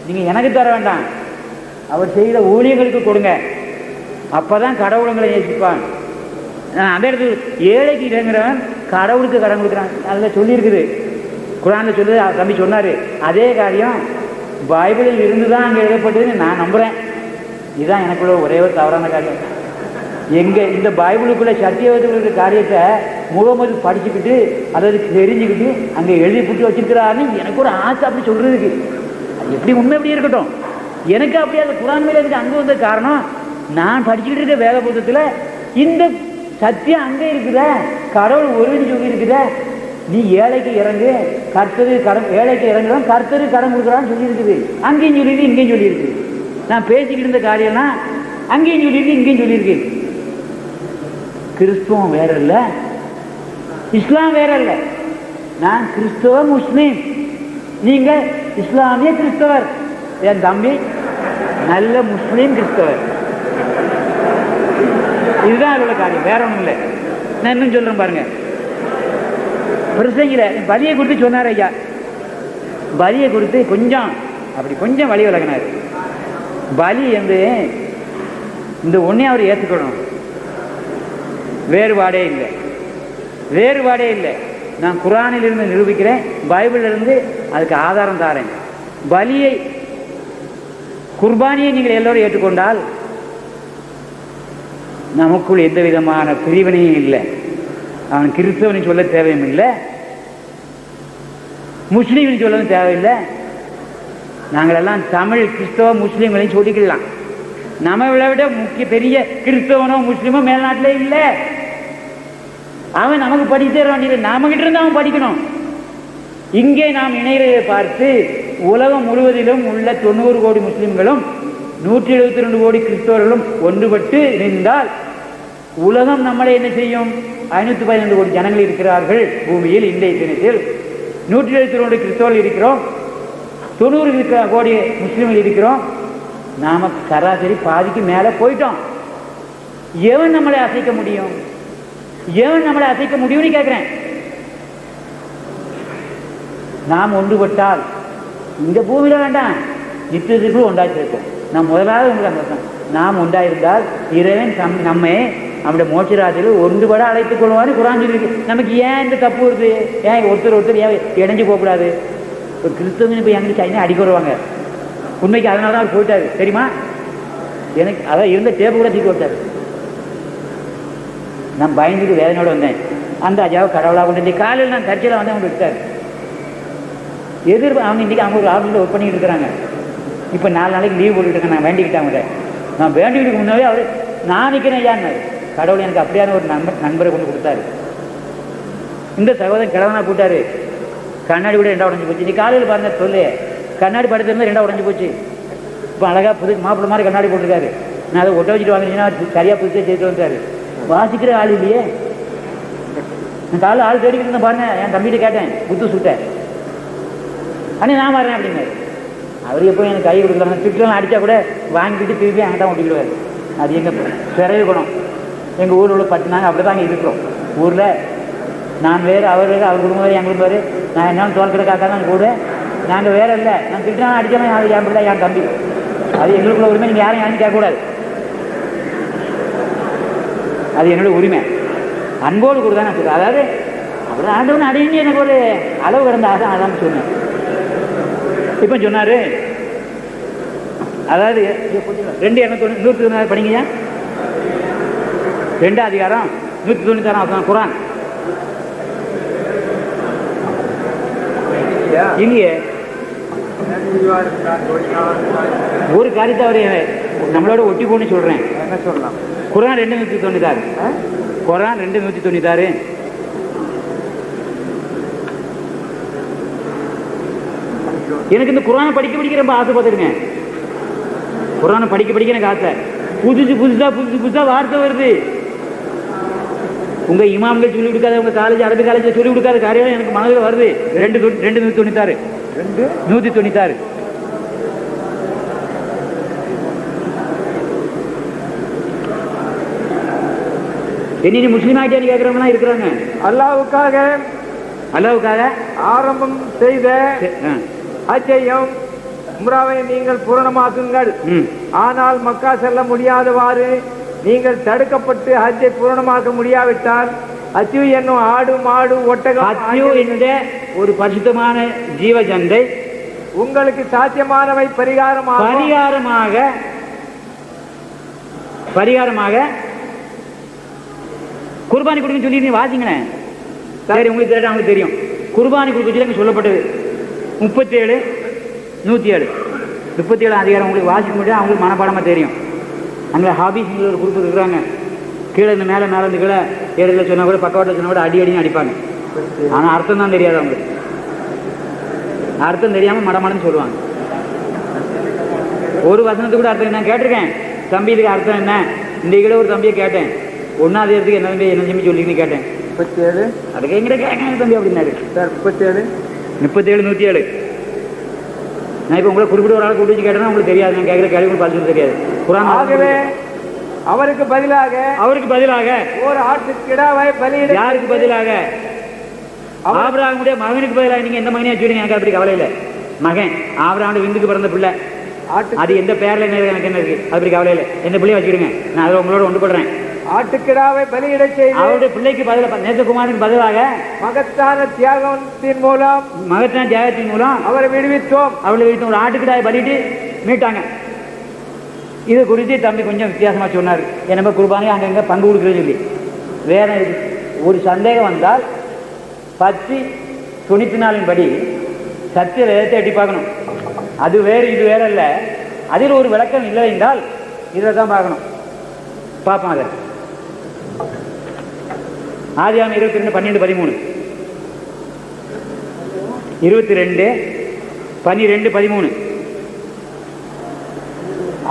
Speaker 2: நீங்கள் எனக்கு தர வேண்டாம், அவர் செய்கிற ஊழியர்களுக்கு கொடுங்க, அப்போ தான் கடவுளங்களை நேசிப்பான். அந்த இடத்துல ஏழைக்கு இறங்குறவன் கடவுளுக்கு கடன் கொடுக்குறான். அதில் சொல்லியிருக்குது, குரானில் சொல்லி தம்பி சொன்னார். அதே காரியம் பைபிளில் இருந்து தான் அங்கே எழுதப்பட்டதுன்னு நான் நம்புகிறேன். இதுதான் எனக்குள்ள ஒரே ஒரு தவறான காரியம். எங்கள் இந்த பைபிளுக்குள்ள சத்தியவதற்குள்ள காரியத்தை முகமது படிச்சுக்கிட்டு அதாவது தெரிஞ்சுக்கிட்டு அங்கே எழுதி புட்டு வச்சிருக்கிறாருன்னு எனக்கு ஒரு ஆசை அப்படி சொல்கிறதுக்கு. அது எப்படி உண்மை எப்படி இருக்கட்டும், எனக்கு அப்படியே அந்த குரான் மேலே இருக்கு அங்கே வந்த காரணம், நான் படிச்சுக்கிட்டு இருக்க வேத புத்தகத்தில் இந்த சத்தியம் அங்கே இருக்குத, கடவுள் ஒருவன் சொல்லி இருக்குத, நீ ஏழைக்கு இறங்கு, கர்த்தரு கடன், ஏழைக்கு இறங்குறான் கர்த்தரு கடன் கொடுக்குறான்னு சொல்லியிருக்குது. அங்கேயும் சொல்லியிருக்கு இங்கேயும் சொல்லியிருக்கு. நான் பேசிக்கிட்டு இருந்த காரியம்னா அங்கேயும் சொல்லியிருக்கு இங்கேயும் சொல்லியிருக்கு. கிறிஸ்துவம் வேற இல்லை, இஸ்லாம் வேற இல்லை. நான் கிறிஸ்தவ முஸ்லீம், நீங்க இஸ்லாமிய கிறிஸ்தவர். என் தம்பி நல்ல முஸ்லீம் கிறிஸ்தவர். இதுதான் அதோட காரியம், வேற ஒன்றும் இல்லை. நான் இன்னும் சொல்றேன் பாருங்க. பிரசங்கில பலியை கொடுத்து சொன்னார் ஐயா, பலியை கொடுத்து கொஞ்சம் அப்படி கொஞ்சம் வழி விலகினார். பலி வந்து இந்த ஒன்னே அவர் ஏற்றுக்கணும், வேறுபாடே இல்லை, வேறுபாடே இல்லை. நான் குரானிலிருந்து நிரூபிக்கிறேன், பைபிளிலிருந்து அதுக்கு ஆதாரம் தாரேன். பலியை குர்பானியை நீங்கள் எல்லோரும் ஏற்றுக்கொண்டால் நமக்குள் எந்த விதமான பிரிவினையும் இல்லை. அவன் கிறிஸ்தவனை சொல்ல தேவையும் இல்லை, முஸ்லீம்னு சொல்லவும் தேவையில்லை. நாங்களெல்லாம் தமிழ் கிறிஸ்தவ முஸ்லீம்களையும் சொல்லிக்கலாம். நம்மளை விட முக்கிய பெரிய கிறிஸ்தவனோ முஸ்லீமோ மேல்நாட்டிலே இல்லை. அவன் நமக்கு படித்து தர வேண்டியது, நாம கிட்ட இருந்து அவன் படிக்கணும். இங்கே நாம் இணையரை பார்த்து உலகம் முழுவதிலும் உள்ள 90 கோடி முஸ்லிம்களும் 172 கோடி கிறிஸ்தவர்களும் ஒன்றுபட்டு நின்றால் உலகம் நம்மளை என்ன செய்யும்? 512 கோடி ஜனங்கள் இருக்கிறார்கள் பூமியில். இன்றைய தினத்தில் 172 கிறிஸ்தவர்கள் இருக்கிறோம், 90 கோடி முஸ்லிம்கள் இருக்கிறோம். நாம சராசரி பாதிக்கு மேலே போயிட்டோம். எவன் நம்மளை அசைக்க முடியும்? எவன் நம்மளை அசைக்க முடியும்னு கேட்கிறேன். நாம் ஒன்றுபட்டால் இந்த பூமியில வேண்டாம், நித்தியத்திற்குள் ஒன்றாச்சிருக்கோம். நான் முதலாவது உங்களுக்கு நாம் ஒன்றாயிருந்தால் இறைவன் நம்மை நம்முடைய மோட்சராஜில் ஒன்றுபட அழைத்துக் கொள்வாரு குரான் சொல்லியிருக்கு. நமக்கு ஏன் இந்த தப்பு வருது? ஏன் ஒருத்தர் ஏன் இணைஞ்சு போகக்கூடாது? இப்போ கிறிஸ்தவங்க இப்போ எங்களுக்கு சைனா அடிக்க வருவாங்க. உண்மைக்கு அதனால தான் அவர் போயிட்டாரு தெரியுமா? எனக்கு அதான் இருந்த டேப்பு கூட தூக்கி விட்டார். நான் பயந்துட்டு வேதனையோடு வந்தேன். அந்த அஜாவை கடவுளாக கொண்டு காலையில் நான் சர்ச்சையில் வந்து அவங்க விட்டார். அவங்க இன்றைக்கி அவங்க ஒரு ஆஃபீஸில் ஒர்க் பண்ணிக்கிட்டு இருக்கிறாங்க. இப்போ 4 நாளைக்கு லீவ் போட்டுக்கிட்டு இருக்கேன். நான் வேண்டிக்கிட்டேன் அவங்கள்ட்ட. நான் வேண்டிக்கிட்டு முன்னாவே அவர் நான் நிற்கிறேன் ஐயான்னாரு. கடவுள் எனக்கு அப்படியான ஒரு நண்பரை கொண்டு கொடுத்தாரு. இந்த சகோதரன் கிழவனா கூட்டாரு. கண்ணாடி கூட 2 உடஞ்சி போச்சு. நீ காலையில் பாருங்க சொல்லு, கண்ணாடி படுத்திருந்தா 2 உடஞ்சி போச்சு. இப்போ அழகாக புது மாப்பிள்ளை மாதிரி கண்ணாடி போட்டிருக்காரு. நான் அதை ஒட்ட வச்சுட்டு வாங்கினீங்கன்னா சரியாக புதுசாக சேர்த்து வந்துட்டாரு. வாசிக்கிற ஆள் இல்லையே. நான் காலையில் ஆள் தேடிக்கிட்டு இருந்தேன் பாருங்க. என் தம்பிகிட்ட கேட்டேன், புத்து சுட்டேன். ஆனால் நான் வரேன் அப்படின்னாரு. அவர் எப்போ எனக்கு கை கொடுக்குறாங்க. திட்டலாம் அடித்தா கூட வாங்கிட்டு திருப்பி அங்கே தான் ஓட்டிக்கிடுவார். அது எங்கள் பிறகு குணம். எங்கள் ஊரில் உள்ள 10 நாங்கள் அப்படி தாங்க இருக்கிறோம். ஊரில் நான் வேறு, அவர் வேறு, அவர் குடும்பம் வேறு, என் குடும்பம் வேறு. நான் என்னாலும் தோல் கிடக்காக்கா தான் கூட நாங்கள் வேறு இல்லை. நான் திட்டாலும் அடித்தாலும் அது என் பிள்ளை, என் தம்பி. அது எங்களுக்குள்ள உரிமை. நீங்கள் யாரும் யாரும் கேட்கக்கூடாது. அது என்னோட உரிமை. அன்போடு கூட தான் நான் சொல்கிறேன். அதாவது அப்படி ஆண்டவன் அடையின்னு எனக்கு ஒரு அளவு கிடந்த ஆசை. அதான் சொன்னேன். இப்போ சொன்னார், அதாவது 2 படிங்கய்யா. 2 அதிகாரம் 196 குரான். இல்லையே ஒரு காரியத்தை அவர் நம்மளோட ஒட்டி போன்னு சொல்றேன். என்ன சொல்லலாம்? குரான் 296. குரான் 296. எனக்கு இந்த குரானை படிக்க ரொம்ப ஆசைப்பட்டுருங்க. குரானை படிக்க எனக்கு ஆசை. புதுசா வார்த்தை வருது. உங்க இமாம்கள் சொல்லி கொடுக்காத, உங்க காலேஜ் அரபி காலேஜில் சொல்லி கொடுக்காத காரியம் எனக்கு மனதில் வருது. 296 196
Speaker 1: என்ன முஸ்லீம் ஆகிட்டேன்னு கேட்கறவங்களாம் இருக்கிறாங்க. அல்லாவுக்காக
Speaker 2: ஆரம்பம் செய்த ஹஜ்ஜையும் உம்ராவை நீங்கள் பூரணமாக்குங்கள். ஆனால் மக்கா செல்ல முடியாதவாறு நீங்கள் தடுக்கப்பட்டு ஹஜ்ஜை பூரணமாக்க முடியாவிட்டால் அச்சு என்னும் ஆடு மாடு ஒட்டகம்
Speaker 1: அச்சு என்ற ஒரு பரிசுத்தமான ஜீவ ஜந்தை
Speaker 2: உங்களுக்கு சாத்தியமானவை
Speaker 1: பரிகாரமாக குர்பானி கொடுக்க சொல்லி நீ வாசிங்களேன். சரி, உங்களுக்கு தெரியும், அவங்களுக்கு தெரியும். குர்பானி கொடுக்க சொல்லி சொல்லப்பட்டது 37, 107 37 அதிகாரம் உங்களுக்கு வாசிக்க முடியாது, அவங்களுக்கு மனப்பாடமாக தெரியும். அங்கே ஹாபிஸ் ஒரு குரூப் இருக்கிறாங்க. கீழே இருந்து மேலே இருந்து கீழே ஏரியில் சொன்னால் கூட பக்கவாட்டில் சொன்னால் கூட அடின்னு அடிப்பாங்க. ஆனால் அர்த்தம் தான் தெரியாது அவங்களுக்கு. அர்த்தம் தெரியாமல் மடமடன்னு சொல்லுவாங்க. ஒரு வசனத்துக்கு கூட அர்த்தம் என்ன கேட்டிருக்கேன். தம்பி இதுக்கு அர்த்தம் என்ன? இந்த கீழே ஒரு தம்பியை கேட்டேன், ஒன்றாவது இடத்துக்கு என்ன தம்பி சொல்லின்னு கேட்டேன்.
Speaker 2: 37
Speaker 1: அதுக்கு எங்கிட்ட கேட்க தம்பி அப்படின்னாரு.
Speaker 2: சார் 37,
Speaker 1: 107. நான் இப்போ உங்களை குறிப்பிட்ட ஒரு ஆளை கூட்டி வச்சு கேட்டேன்னா உங்களுக்கு தெரியாது. நான் கேட்குற கேள்வி பதில் தெரியாது. குரான்
Speaker 2: ஆகவே அவருக்கு பதிலாக ஒரு ஆட்டுக்கிடாவை பலியிட.
Speaker 1: யாருக்கு பதிலாக? ஆபிரகாமுடைய மகனுக்கு பதிலாக. நீங்க எந்த மகனையும் வச்சுடுங்க, எனக்கு அப்படி கவலை இல்லை. மகன் ஆபிரகாமுடைய விந்துக்கு பிறந்த பிள்ளை, அது எந்த பேர்ல என்ன எனக்கு என்ன இருக்கு அப்படி கவலை இல்லை. எந்த பிள்ளையை வச்சுடுங்க, நான் அதில் உங்களோட ஒன்றுபடுறேன்.
Speaker 2: ஆட்டுக்கிடாவை பலியிட செய்து
Speaker 1: அவருடைய பிள்ளைக்கு பதிலாக நேசகுமாருக்கு பதிலாக
Speaker 2: மகத்தான தியாகத்தின் மூலம் அவரை விடுவித்தோம்.
Speaker 1: ஒரு ஆட்டுக்கிடாவை பலிட்டு மீட்டாங்க. இது குறித்து தம்பி கொஞ்சம் வித்தியாசமாக சொன்னார். என்ன குர்பானி அங்கங்கே பங்கு கொடுக்குறது சொல்லி வேற ஒரு சந்தேகம் வந்தால் 10:94 படி சத்திய வேதத்தை எட்டி பார்க்கணும். அது வேறு இது வேற இல்லை. அதில் ஒரு விளக்கம் இல்லை என்றால் இதில் தான் பார்க்கணும். பார்ப்போம். அதை ஆதியாகமம் 22, 12, 13 22, 12, 13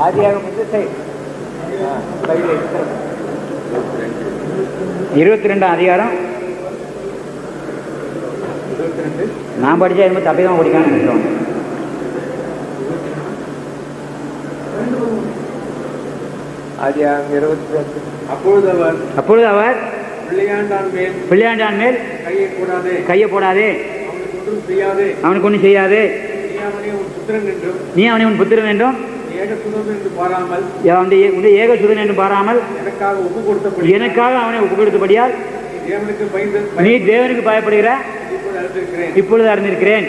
Speaker 2: ஆதியாகமம்
Speaker 1: 22 அதிகாரம். நான் படித்தா எதுவும் தப்பிதான் படிக்கான்னு நினைக்கிறோம்.
Speaker 2: ஆதியாகமம் 22.
Speaker 1: அப்பொழுது அவர் பிள்ளையாண்டான் மேல் கையை போடாதே, அவனுக்கு ஒன்றும் செய்யாது, நீ அவனை உன் புத்திரன் என்றும் ஏகசுதன் என்று பாராமல் எனக்காக அவனை ஒப்பு கொடுத்தபடியால் நீ தேவனுக்கு பயப்படுகிற இப்பொழுது அறிந்திருக்கிறேன்.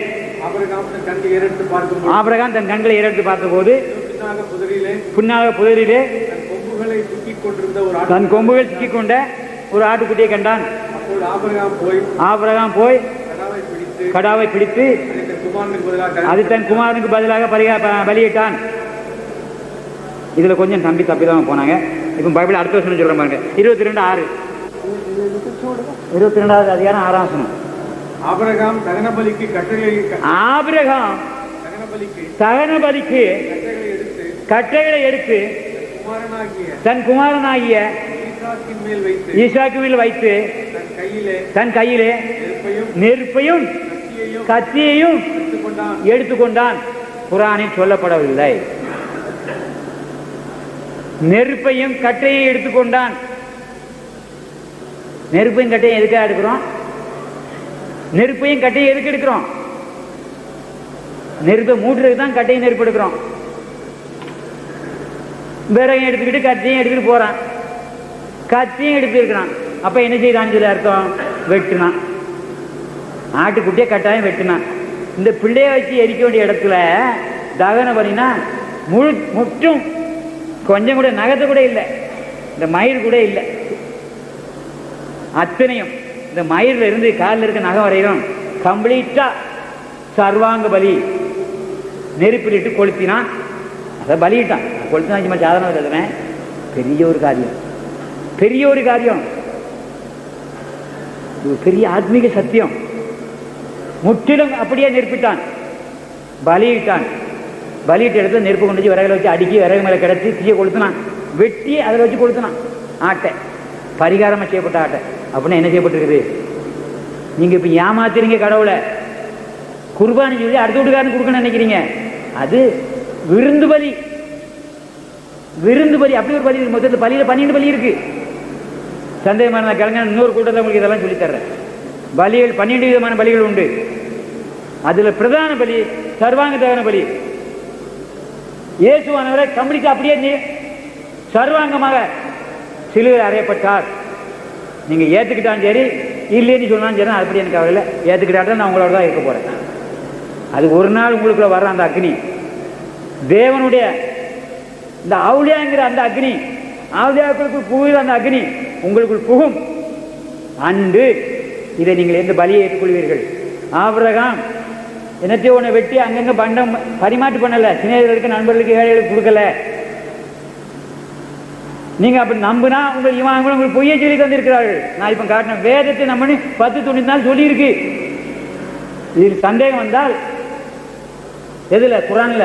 Speaker 1: ஆபிரகாம் தன் கண்களை ஏறெடுத்து பார்த்தபோது புன்னாக புதரிலே தன் கொம்புகள் சிக்கிக் கொண்ட ஒரு ஆட்டுக்குட்டியை கண்டான். ஆபிரகாம் போய் கடாவை பிடித்து அது தன் குமாரனுக்கு பதிலாக பலியிட்டான். இதுல கொஞ்சம் தப்பிதான் போனாங்க. இப்ப பைபிள் அடுத்த வருஷம் சொல்றேன் பாருங்க. 22:6 22வது அதிகாரம் 6ஆம் வசனம்.
Speaker 2: ஆபிரகாம் தகன பலிக்கு
Speaker 1: கட்டைகளை எடுத்து தன் குமாரனாகிய ஈசாக்கு மேல் வைத்து தன் கையிலே நெருப்பையும் கத்தியையும் எடுத்துக்கொண்டான். குரானில் சொல்லப்படவில்லை. நெருப்பையும் கட்டையை எடுத்துக்கொண்டான். நெருப்பையும் கட்டையும் எதுக்காக எடுக்கிறோம்? நெருப்பையும் கட்டையை எதுக்கு எடுக்கிறோம்? நெருப்பை மூட்டுறதுக்கு தான் கட்டையும் நெருப்பு எடுக்கிறோம். விறகையும் எடுத்துக்கிட்டு கத்தியும் எடுத்துக்கிட்டு போறான். கத்தியும் எடுத்து இருக்கிறான். அப்ப என்ன செய்தான்னு சொல்லி அர்த்தம்? வெட்டுனான். ஆட்டுக்குட்டியை கட்டாயம் வெட்டுனான். இந்த பிள்ளைய வச்சு எரிக்க வேண்டிய இடத்துல தகன பண்ணினா முற்றும் கொஞ்சம் கூட நகத்தை கூட இல்லை, இந்த மயிர் கூட இல்லை. அத்தனையும் இந்த மயிரில் இருந்து காலில் இருக்க நகம் வரையிலும் கம்ப்ளீட்டா சர்வாங்க பலி நெருப்பிலிட்டு கொளுத்தினான். அதை பலியிட்டான். கொளுத்தினா சும்மா சாதனம் எழுதுனேன். பெரிய ஒரு காரியம், பெரிய ஒரு காரியம், பெரிய ஆத்மீக சத்தியம். முற்றிலும் அப்படியே நெருப்பிட்டான், பலியிட்டான். பலியிட்ட இடத்துல நெருப்பு கொண்டு வச்சு விறகுல வச்சு அடுக்கி விறகு மேலே கிடச்சி தீயை கொளுத்தினான். வெட்டி அதில் வச்சு கொளுத்தினான். ஆட்டை பரிகாரமாக செய்யப்பட்ட ஆட்டை. அப்படின்னா என்ன செய்யப்பட்டிருக்குது? நீங்க இப்ப ஏமாத்திரீங்க கடவுளை. குர்பானி சொல்லி அடுத்த வீட்டுக்காரன் கொடுக்கணும்னு நினைக்கிறீங்க. அது விருந்து பலி. விருந்து பலி அப்படி ஒரு பலி. மொத்தத்தில் பலியில 12 பலி இருக்கு.
Speaker 2: சந்தேகமான கிழங்க இன்னொரு கூட்டத்தில் உங்களுக்கு இதெல்லாம் சொல்லித்தர்றேன். பலிகள் 12 விதமான பலிகள் உண்டு. அதுல பிரதான பலி சர்வாங்க தகன பலி. இயேசுவானவரை கம்ப்ளீட்டா அப்படியே சர்வாங்கமாக சிலுவையில் அறையப்பட்டார். நீங்க ஏத்துக்கிட்டாலும் சரி இல்லைன்னு சொன்னாலும் சரி, அப்படி எனக்கு கவலை இல்லை. ஏத்துக்கிட்டாலும் நான் உங்களோட தான் இருக்க போறேன். அது ஒரு நாள் உங்களுக்குள்ள வர்ற அந்த அக்னி, தேவனுடைய இந்த அவுளியாங்கிற அந்த அக்னி, ஆவுளியாக்களுக்குள் புகுகிற அந்த அக்னி உங்களுக்குள் புகும் அன்று இதை நீங்கள் எந்த பலியை ஏற்றுக்கொள்வீர்கள். ஆபிரகாம் என்னத்தையோ ஒன்று வெட்டி அங்கங்க பண்டம் பரிமாற்று பண்ணல, சிநேகிதர்களுக்கு நண்பர்களுக்கு ஏழைகளுக்கு கொடுக்கல. நீங்க அப்படி நம்புனா உங்கள் இவன் உங்களுக்கு பொய்யை சொல்லி தந்திருக்கிறார்கள். நான் இப்ப காட்டின வேதத்தை நம்ம 10:94 சொல்லி இருக்கு. இதில் சந்தேகம் வந்தால் எதுல குரான்ல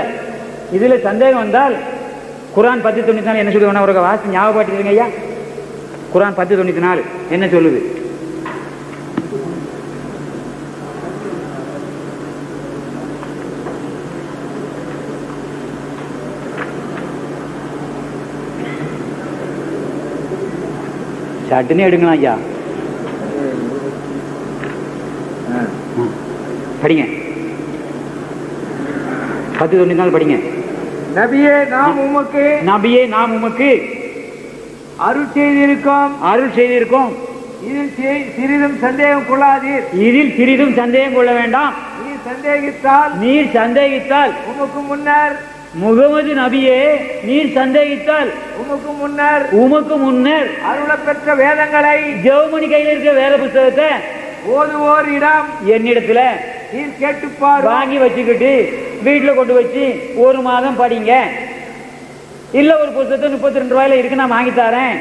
Speaker 2: இதுல சந்தேகம் வந்தால் குரான் 10:94 என்ன சொல்லுவேன் ஒரு வாசி ஞாபகப்படுத்திடுங்க ஐயா. குரான் 10:94 என்ன சொல்லுது? சட்டுன்னு எடுங்களா ஐயா, படிங்க. 10:94 படிங்க.
Speaker 3: நபியே நாம் உமக்கு அருள் செய்திருக்கோம். இதில் சிறிதும் சந்தேகம் கொள்ள வேண்டாம். நீர் சந்தேகித்தால் முகமது நபியே நீர் சந்தேகித்தால் உமக்கு முன்னர் அருளப்பெற்ற வேதங்களை ஜெர்மனி கையில் இருக்க வேத புத்தகத்தை ஓதுவோரிடம் என்னிடத்துல நீர் கேட்டுப்பார் வாங்கி வச்சுக்கிட்டு வீட்டுல கொண்டு வச்சு 1 மாதம் படிங்க. இல்ல ஒரு புத்தகத்தை 32 ரூபாயில இருக்கு, நான் வாங்கி தரேன்.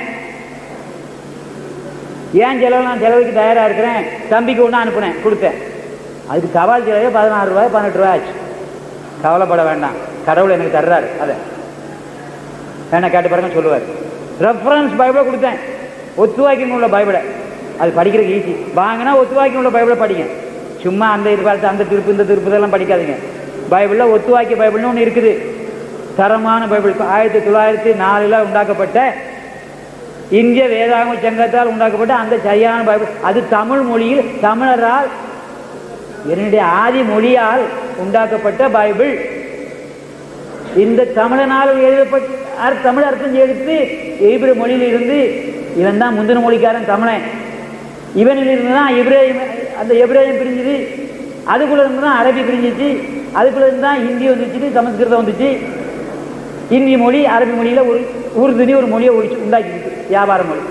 Speaker 3: ஏன் செலவு, நான் செலவுக்கு தயாரா இருக்கிறேன். தம்பிக்கு ஒண்ணு அனுப்புனேன், கொடுத்தேன். அதுக்கு சவால் செலவே 16 ரூபாய் 18 ரூபாய் ஆச்சு. கவலைப்பட வேண்டாம், கடவுள் எனக்கு தர்றாரு. அதை என்ன கேட்டு பாருங்க சொல்லுவார். ரெஃபரன்ஸ் பைபிளை கொடுத்தேன், ஒத்துவாக்கின்னு உள்ள பைபிளை. அது படிக்கிறதுக்கு ஈஸி. வாங்கினா ஒத்துவாக்கின்னு உள்ள பைபிளை படிங்க. சும்மா அந்த இது பார்த்து அந்த திருப்பு இந்த திருப்பு இதெல்லாம் படிக்காதீங்க. பைபிளில் ஒத்துவாக்கிய பைபிள்னு ஒன்று இருக்குது, தரமான பைபிள். 1904 உண்டாக்கப்பட்ட இந்திய வேதாகம சங்கத்தால் உண்டாக்கப்பட்ட அந்த சரியான பைபிள். அது தமிழ் மொழியில் தமிழரால் என்னுடைய ஆதி மொழியால் உண்டாக்கப்பட்ட பைபிள். இந்த தமிழனால் எழுதப்பட்ட தமிழ் அர்த்தம் எடுத்து எபிரேய மொழியில் இருந்து, இவன் தான் முந்தின மொழிக்காரன் தமிழன், இவனில் இருந்து தான் அந்த எபிரேயம் பிரிஞ்சுது. அதுக்குள்ள இருந்து தான் அரபி பிரிஞ்சிச்சு. அதுக்குள்ள இருந்து தான் ஹிந்தி வந்துச்சு, சமஸ்கிருதம் வந்துச்சு. இந்திய மொழி அரபி மொழியில ஒரு உருதுனி ஒரு மொழியை உண்டாக்கிடுச்சு, வியாபார மொழி.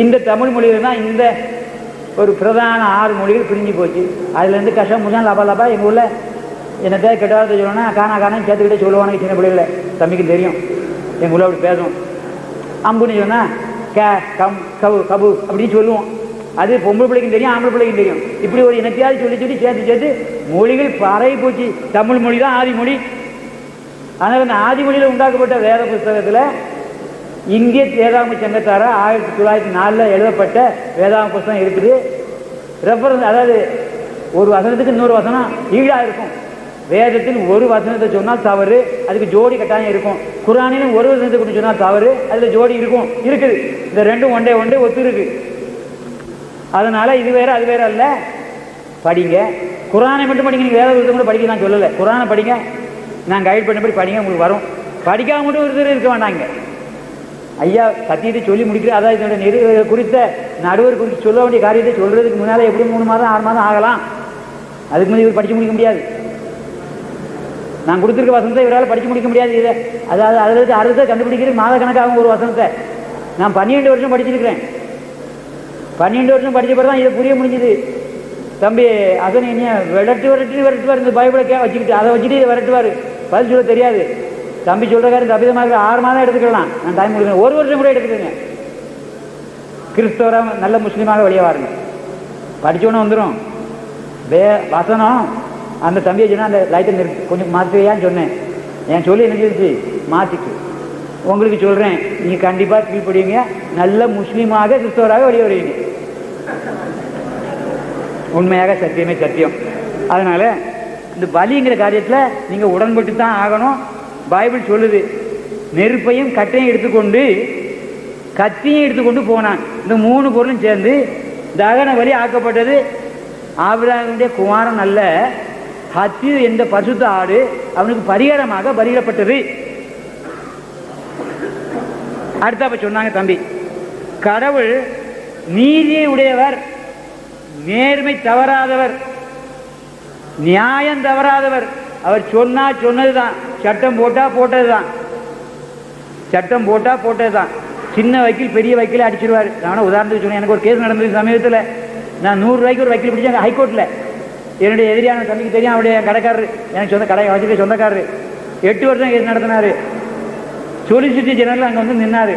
Speaker 3: இந்த தமிழ் மொழியில தான் இந்த ஒரு பிரதான 6 மொழிகள் பிரிஞ்சு போச்சு. அதுல இருந்து கஷ்டம் முடிஞ்சா லபா எங்க ஊர்ல என்னத்தை கெட்டவாரத்தை சொல்லணும்னா காணா சேர்த்துக்கிட்டே சொல்லுவானுங்க. சின்ன பிள்ளைகள தம்பிக்கு தெரியும், எங்க ஊர்ல அப்படி பேசுவோம். அம்புன்னு சொன்னா கே கம் கவு கபு அப்படின்னு சொல்லுவோம். அது பொம்பளை பிள்ளைக்கும் தெரியும், ஆம்பளை பிள்ளைக்கும் தெரியும். இப்படி ஒரு இனத்தையாவது சொல்லி சேர்த்து மொழிகள் பரவி போச்சு. தமிழ் மொழி தான் ஆதி மொழி. அதனால இந்த ஆதி மொழியில் உண்டாக்கப்பட்ட வேத புஸ்தகத்துல இந்திய வேதாகம சங்கத்தார 1904 எழுதப்பட்ட வேதாகம புஸ்தகம் இருக்குது. ரெஃபரன்ஸ், அதாவது ஒரு வசனத்துக்கு இன்னொரு வசனம் ஈழா இருக்கும். வேதத்தில் ஒரு வசனத்தை சொன்னால் தவறு, அதுக்கு ஜோடி கட்டாயம் இருக்கும். குரானிலும் ஒரு வசனத்தை கொண்டு சொன்னால் தவறு, அதுல ஜோடி இருக்குது. இந்த ரெண்டும் ஒன்றே ஒத்து இருக்கு. அதனால இது வேற அது வேற அல்ல. படிங்க, குரானை மட்டும் படிங்க. நீங்க வேத புத்தகம் கூட படிக்க நான் சொல்லலை. குரானை படிங்க, நான் கைட் பண்ணபடி படிங்க, உங்களுக்கு வரும். படிக்காம மட்டும் ஒருத்தர் இருக்க வேண்டாங்க. ஐயா சத்தியத்தை சொல்லி முடிக்கிறேன். அதாவது இதோட நெறி குறித்த நடுவர் குறித்து சொல்ல வேண்டிய காரியத்தை சொல்றதுக்கு முன்னால எப்படி 3 மாதம் 6 மாதம் ஆகலாம். அதுக்கு முன்னாடி இவர் படிச்சு முடிக்க முடியாது. நான் கொடுத்துருக்க வசனத்தை இவரால் படிச்சு முடிக்க முடியாது. இதை அதாவது அதில் அறுத்தை கண்டுபிடிக்கிறது மாத கணக்காகும். ஒரு வசனத்தை நான் 12 வருஷம் படிச்சிருக்கிறேன். 12 வருஷம் படித்த பிறகு தான் இதை புரிய முடிஞ்சுது. தம்பி அதனை என்ன விரட்டுவார். இந்த பைபிளை வச்சுக்கிட்டு அதை வச்சுட்டு இதை விரட்டுவார். பதில் சொல்ல தெரியாது. தம்பி சொல்றக்காரு தப்பிதமாக 6 மாதம் எடுத்துக்கலாம். நான் டைம் கொடுக்குறேன். 1 வருஷம் கூட எடுத்துக்கோங்க. கிறிஸ்தவராக நல்ல முஸ்லீமாக வெளியே வாருங்க. படிச்சோன்னு வந்துடும். வசனம் அந்த தம்பியை சொன்னால் அந்த லைட்டை நிறுத்தி கொஞ்சம் மாற்றுவையான்னு சொன்னேன். என் சொல்லி என்ன சொல்லிச்சு மாற்றிக்கு. உங்களுக்கு சொல்கிறேன், நீங்கள் கண்டிப்பாக கீழ்ப்படுவீங்க. நல்ல முஸ்லீமாக கிறிஸ்தவராக வெளியே வருவீங்க. உண்மையாக சத்தியமே சத்தியம். அதனால இந்த பலிங்கிற காரியத்தில் நீங்கள் உடன்பட்டு தான் ஆகணும். பைபிள் சொல்லுது, நெருப்பையும் கட்டையும் எடுத்துக்கொண்டு
Speaker 2: கத்தியும் எடுத்துக்கொண்டு போனான். இந்த 3 பொருளும் சேர்ந்து தகன பலி ஆக்கப்பட்டது. ஆபிரகாமுடைய குமாரன் அல்ல, ஹத்தி என்ற பசுத்த ஆடு அவனுக்கு பரிகாரமாக பலியிடப்பட்டது. அடுத்தப்ப சொன்னாங்க, தம்பி, கடவுள் நீதியை உடையவர், நேர்மை தவறாதவர், நியாயம் தவறாதவர். அவர் சொன்னா சொன்னதுதான், சட்டம் போட்டா போட்டதுதான், சட்டம் போட்டா போட்டதுதான். சின்ன வக்கீல் பெரிய வக்கீல் அடிச்சிருவார். நான் உதாரணத்துக்கு சொன்னேன், எனக்கு ஒரு கேஸ் நடந்தது சமீபத்தில். நான் 100 ரூபாய்க்கு ஒரு வக்கீல் பிடிச்சேன் ஹைகோர்ட்டில். என்னுடைய எதிரியான தம்பிக்கு தெரியும், அவருடைய கடைக்காரரு, எனக்கு சொந்த கடை வச்சுக்க சொந்தக்காரரு. 8 வருஷம் கேஸ் நடத்தினார். சொலிசிட்டர் ஜெனரல் அங்கே வந்து நின்னார்.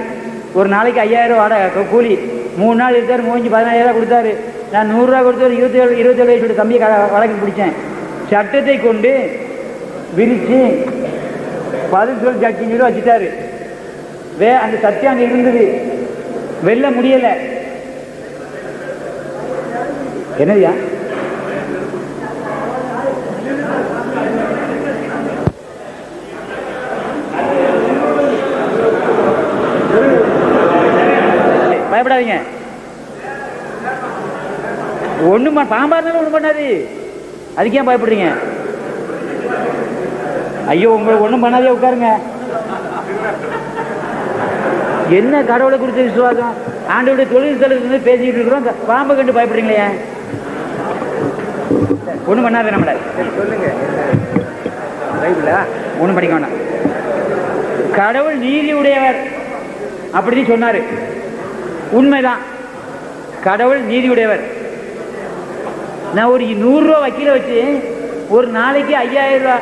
Speaker 2: ஒரு நாளைக்கு 5000 வாடகை கூலி. 3 நாள் இருக்கார், 15,000 கொடுத்தாரு. நான் 100 ரூபா கொடுத்து ஒரு 27 வயசு தம்பியை வழக்கு பிடிச்சேன். சட்டத்தை கொண்டு விரிச்சு பதில் சொல் ஜட்ஜின்னு வச்சுட்டாரு. அந்த சத்தியம் அங்கே இருந்தது, வெல்ல முடியல. என்னதுயா? பயப்படாதீங்க, ஒண்ணும் பாம்பா இருந்தாலும் ஒண்ணும் பண்ணாது. அதுக்கு ஏன் பயப்படுறீங்க? ஐயோ, உங்களுக்கு ஒண்ணும் பண்ணாதே, உட்காருங்க. என்ன கடவுளை குறித்த விசுவாசம்? ஆண்டோடைய தொழில் ஸ்தலத்துல பேசிக்கிட்டு இருக்கிறோம், பாம்பை கண்டு பயப்படுறீங்களே? ஒண்ணும் பண்ணாத நம்மள. சொல்லுங்க, ஒண்ணும் படிக்க வேண்டாம். கடவுள் நீதி உடையவர் அப்படின்னு சொன்னாரு. உண்மைதான், கடவுள் நீதி உடையவர். நான் ஒரு 100 ரூபா வக்கீல வச்சு ஒரு நாளைக்கு 5000 ரூபா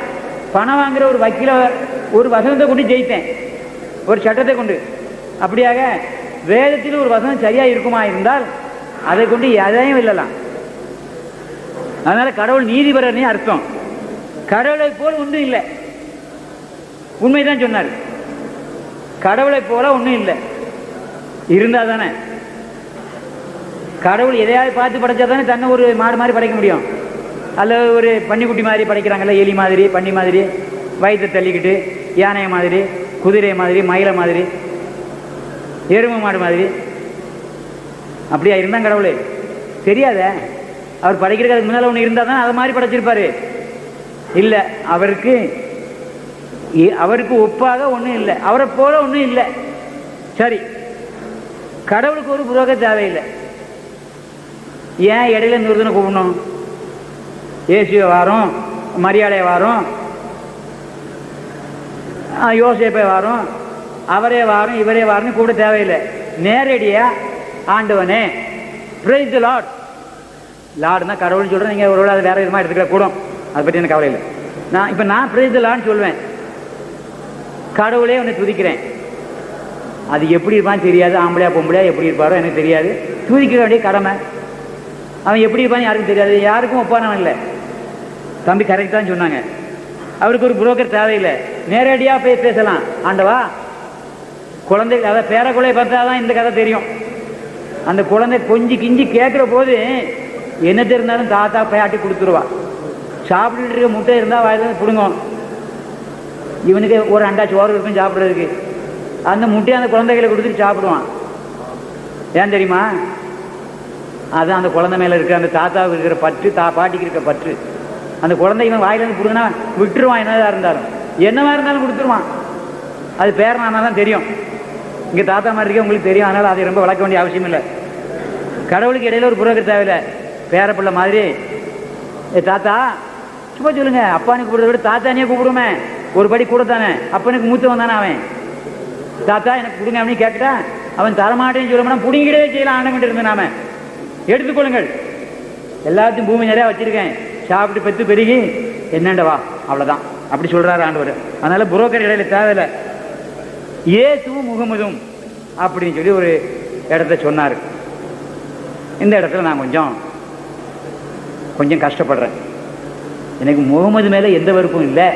Speaker 2: பணம் வாங்குற ஒரு வக்கீல ஒரு வசனத்தை கொண்டு ஜெயித்தேன், ஒரு சட்டத்தை கொண்டு. அப்படியாக வேதத்தில் ஒரு வசனம் சரியா இருக்குமா இருந்தால் அதை கொண்டு எதையும் இல்லலாம். அதனால கடவுள் நீதிபரனே அர்த்தம். கடவுளை போல் ஒன்றும் இல்லை, உண்மைதான் சொன்னார். கடவுளை போல ஒன்றும் இல்லை, இருந்தா தானே கடவுள் எதையாவது பார்த்து படைச்சா தானே தன்னை ஒரு மாடு மாதிரி படைக்க முடியும். அல்ல ஒரு பன்னிக்குட்டி மாதிரி படைக்கிறாங்கல்ல, எலி மாதிரி, பன்னி மாதிரி, வயிற்றை தள்ளிக்கிட்டு, யானையை மாதிரி, குதிரை மாதிரி, மயிலை மாதிரி, எருமை மாடு மாதிரி. அப்படியா இருந்தாங்க கடவுள்? தெரியாத, அவர் படைக்கிறதுக்கு அதுக்கு முன்னால் ஒன்று இருந்தால் தான் அதை மாதிரி படைச்சிருப்பாரு. இல்லை, அவருக்கு ஒப்பாக ஒன்றும் இல்லை, அவரை போல ஒன்றும் இல்லை. சரி, கடவுளுக்கு ஒரு புரோகிதர் தேவையில்லை. ஏன் இடையில நிறுத்தனை கூப்பிடணும்? இயேசுவை வாரம், மரியாதை வாரம், யோசேப்பை வாரம், அவரே வாரம், இவரே வாரம் கூட தேவையில்லை. நேரடியா ஆண்டவனே, பிரைஸ் தி லார்ட். லார்ட்னா கடவுள்னு சொல்கிறேன், நீங்கள் ஒரு அது வேற விதமாக எடுத்துக்கிற கூடும், அதை பற்றி எனக்கு கவலை இல்லை. நான் பிரைஸ் தி லார்ட்னு சொல்லுவேன். கடவுளே உன்னை துதிக்கிறேன். அது எப்படி இருப்பான்னு தெரியாது, ஆம்பளையா பொம்பளையா எப்படி இருப்பாரோ எனக்கு தெரியாது. துதிக்க வேண்டிய கடமை. அவன் எப்படி இருப்பான்னு யாருக்கும் தெரியாது, யாருக்கும் ஒப்பானவன் இல்லை. தம்பி கரெக்டாக சொன்னாங்க, அவருக்கு ஒரு புரோக்கர் தேவையில்லை, நேரடியாக போய் பேசலாம். ஆண்டவா, குழந்தை, அதாவது பேர குழையை பார்த்தா தான் இந்த கதை தெரியும். அந்த குழந்தை கொஞ்சி கிஞ்சி கேட்குற போது என்ன தெரிந்தாலும் தாத்தா பயாட்டி கொடுத்துருவா. சாப்பிட்டுட்டு இருக்க முட்டை இருந்தால் வாயிலிருந்து பிடுங்கும். இவனுக்கு ஒரு அண்டா சோறு இருக்கும் சாப்பிட்றதுக்கு. அந்த முட்டையை அந்த குழந்தைகளை கொடுத்துட்டு சாப்பிடுவான். ஏன் தெரியுமா? அது அந்த குழந்தை மேலே இருக்கிற அந்த தாத்தாவுக்கு இருக்கிற பற்று, பாட்டிக்கு இருக்கிற பற்று. அந்த குழந்தை இவன் வாயிலேருந்து கொடுங்கன்னா விட்டுருவான், என்னதான் இருந்தாலும், என்னவா இருந்தாலும் கொடுத்துருவான். அது பேரனானா தான் தெரியும். இங்கே தாத்தா மாதிரி இருக்க உங்களுக்கு தெரியும், அதனால் அதை ரொம்ப வளர்க்க வேண்டிய அவசியம் இல்லை. கடவுளுக்கு இடையில ஒரு புரோக்கர் தேவையில்லை. பேர பிள்ளை மாதிரி, தாத்தா சும்மா சொல்லுங்க, அப்பானுக்கு கூப்பிடுறத விட தாத்தானே கூப்பிடுமே, ஒரு படி கூட தானே. அப்பனுக்கு மூத்தவன் தானே அவன். தாத்தா எனக்கு கொடுங்க அப்படின்னு கேட்டா அவன் தரமாட்டேன்னு சொல்லணும்னா புடிங்கிடவே செய்யலாம். ஆண்டவன் இருந்து நாம எடுத்துக்கொள்ளுங்கள், எல்லாத்தையும் பூமி நிறையா வச்சிருக்கேன், சாப்பிட்டு பெற்று பெருகி என்னண்டவா, அவ்வளோதான் அப்படி சொல்றாரு ஆண்டவர். அதனால புரோக்கர் இடையில தேவையில்லை. இயேசுவும் முகமதும் அப்படின்னு சொல்லி ஒரு இடத்த சொன்னார். இந்த இடத்துல நான் கொஞ்சம் கஷ்டப்படுறேன். எனக்கு முகமது மேலே எந்த வெறுப்பும் இல்லை,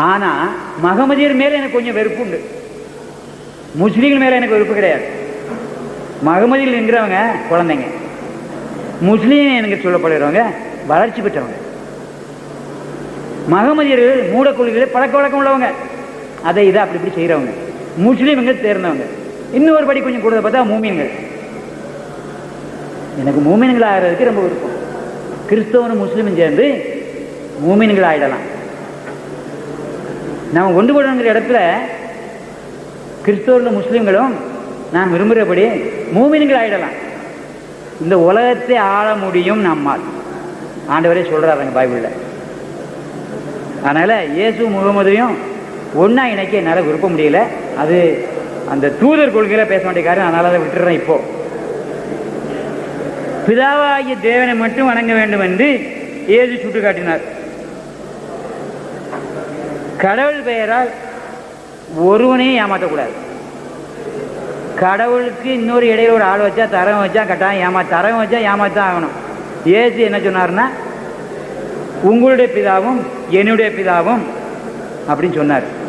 Speaker 2: ஆனால் மகமதியர் மேலே எனக்கு கொஞ்சம் வெறுப்பு உண்டு. முஸ்லீம்கள் மேலே எனக்கு வெறுப்பு கிடையாது. மகமதியில் என்கிறவங்க குழந்தைங்க, முஸ்லீம் எனக்கு சொல்லப்படுகிறவங்க வளர்ச்சி பெற்றவங்க. மகமதியர்கள் மூட கொள்கைகளை பழக்க வழக்கம் உள்ளவங்க, அதை இதை அப்படி இப்படி செய்கிறவங்க. முஸ்லீம்கள் தேர்ந்தவங்க. இன்னொரு படி கொஞ்சம் கூடுதல் பார்த்தா மூமின்கள். எனக்கு மூமின்கள் ஆகிறதுக்கு ரொம்ப விருப்பம். கிறிஸ்தவனும் முஸ்லீமும் சேர்ந்து மூமின்கள் ஆயிடலாம். நாம் கொண்டு போடணுங்கிற இடத்துல கிறிஸ்தவர்களும் முஸ்லீம்களும் நான் விரும்புகிறபடி மூமின்கள் ஆயிடலாம். இந்த உலகத்தை ஆள முடியும் நம்மால். ஆண்டவரே சொல்றாங்க பைபிள்ல. அதனால இயேசு முகமதையும் ஒன்னா இணைக்க என்னால் விருப்ப முடியல. அது அந்த தூதர் கொள்கையில பேச வேண்டிய காரியம். அதனால அதை விட்டுறேன். இப்போ பிதாவாகிய தேவனை மட்டும் வணங்க வேண்டும் என்று இயேசு சுட்டு காட்டினார். கடவுள் பெயரால் ஒருவனையும் ஏமாற்றக்கூடாது. கடவுளுக்கு இன்னொரு இடையில ஒரு ஆள் வச்சா தரம் வச்சா கட்டாயம் தரம் வச்சா ஏமாத்தான் ஆகணும். இயேசு என்ன சொன்னார்னா, உங்களுடைய பிதாவும் என்னுடைய பிதாவும் அப்படின்னு சொன்னார்.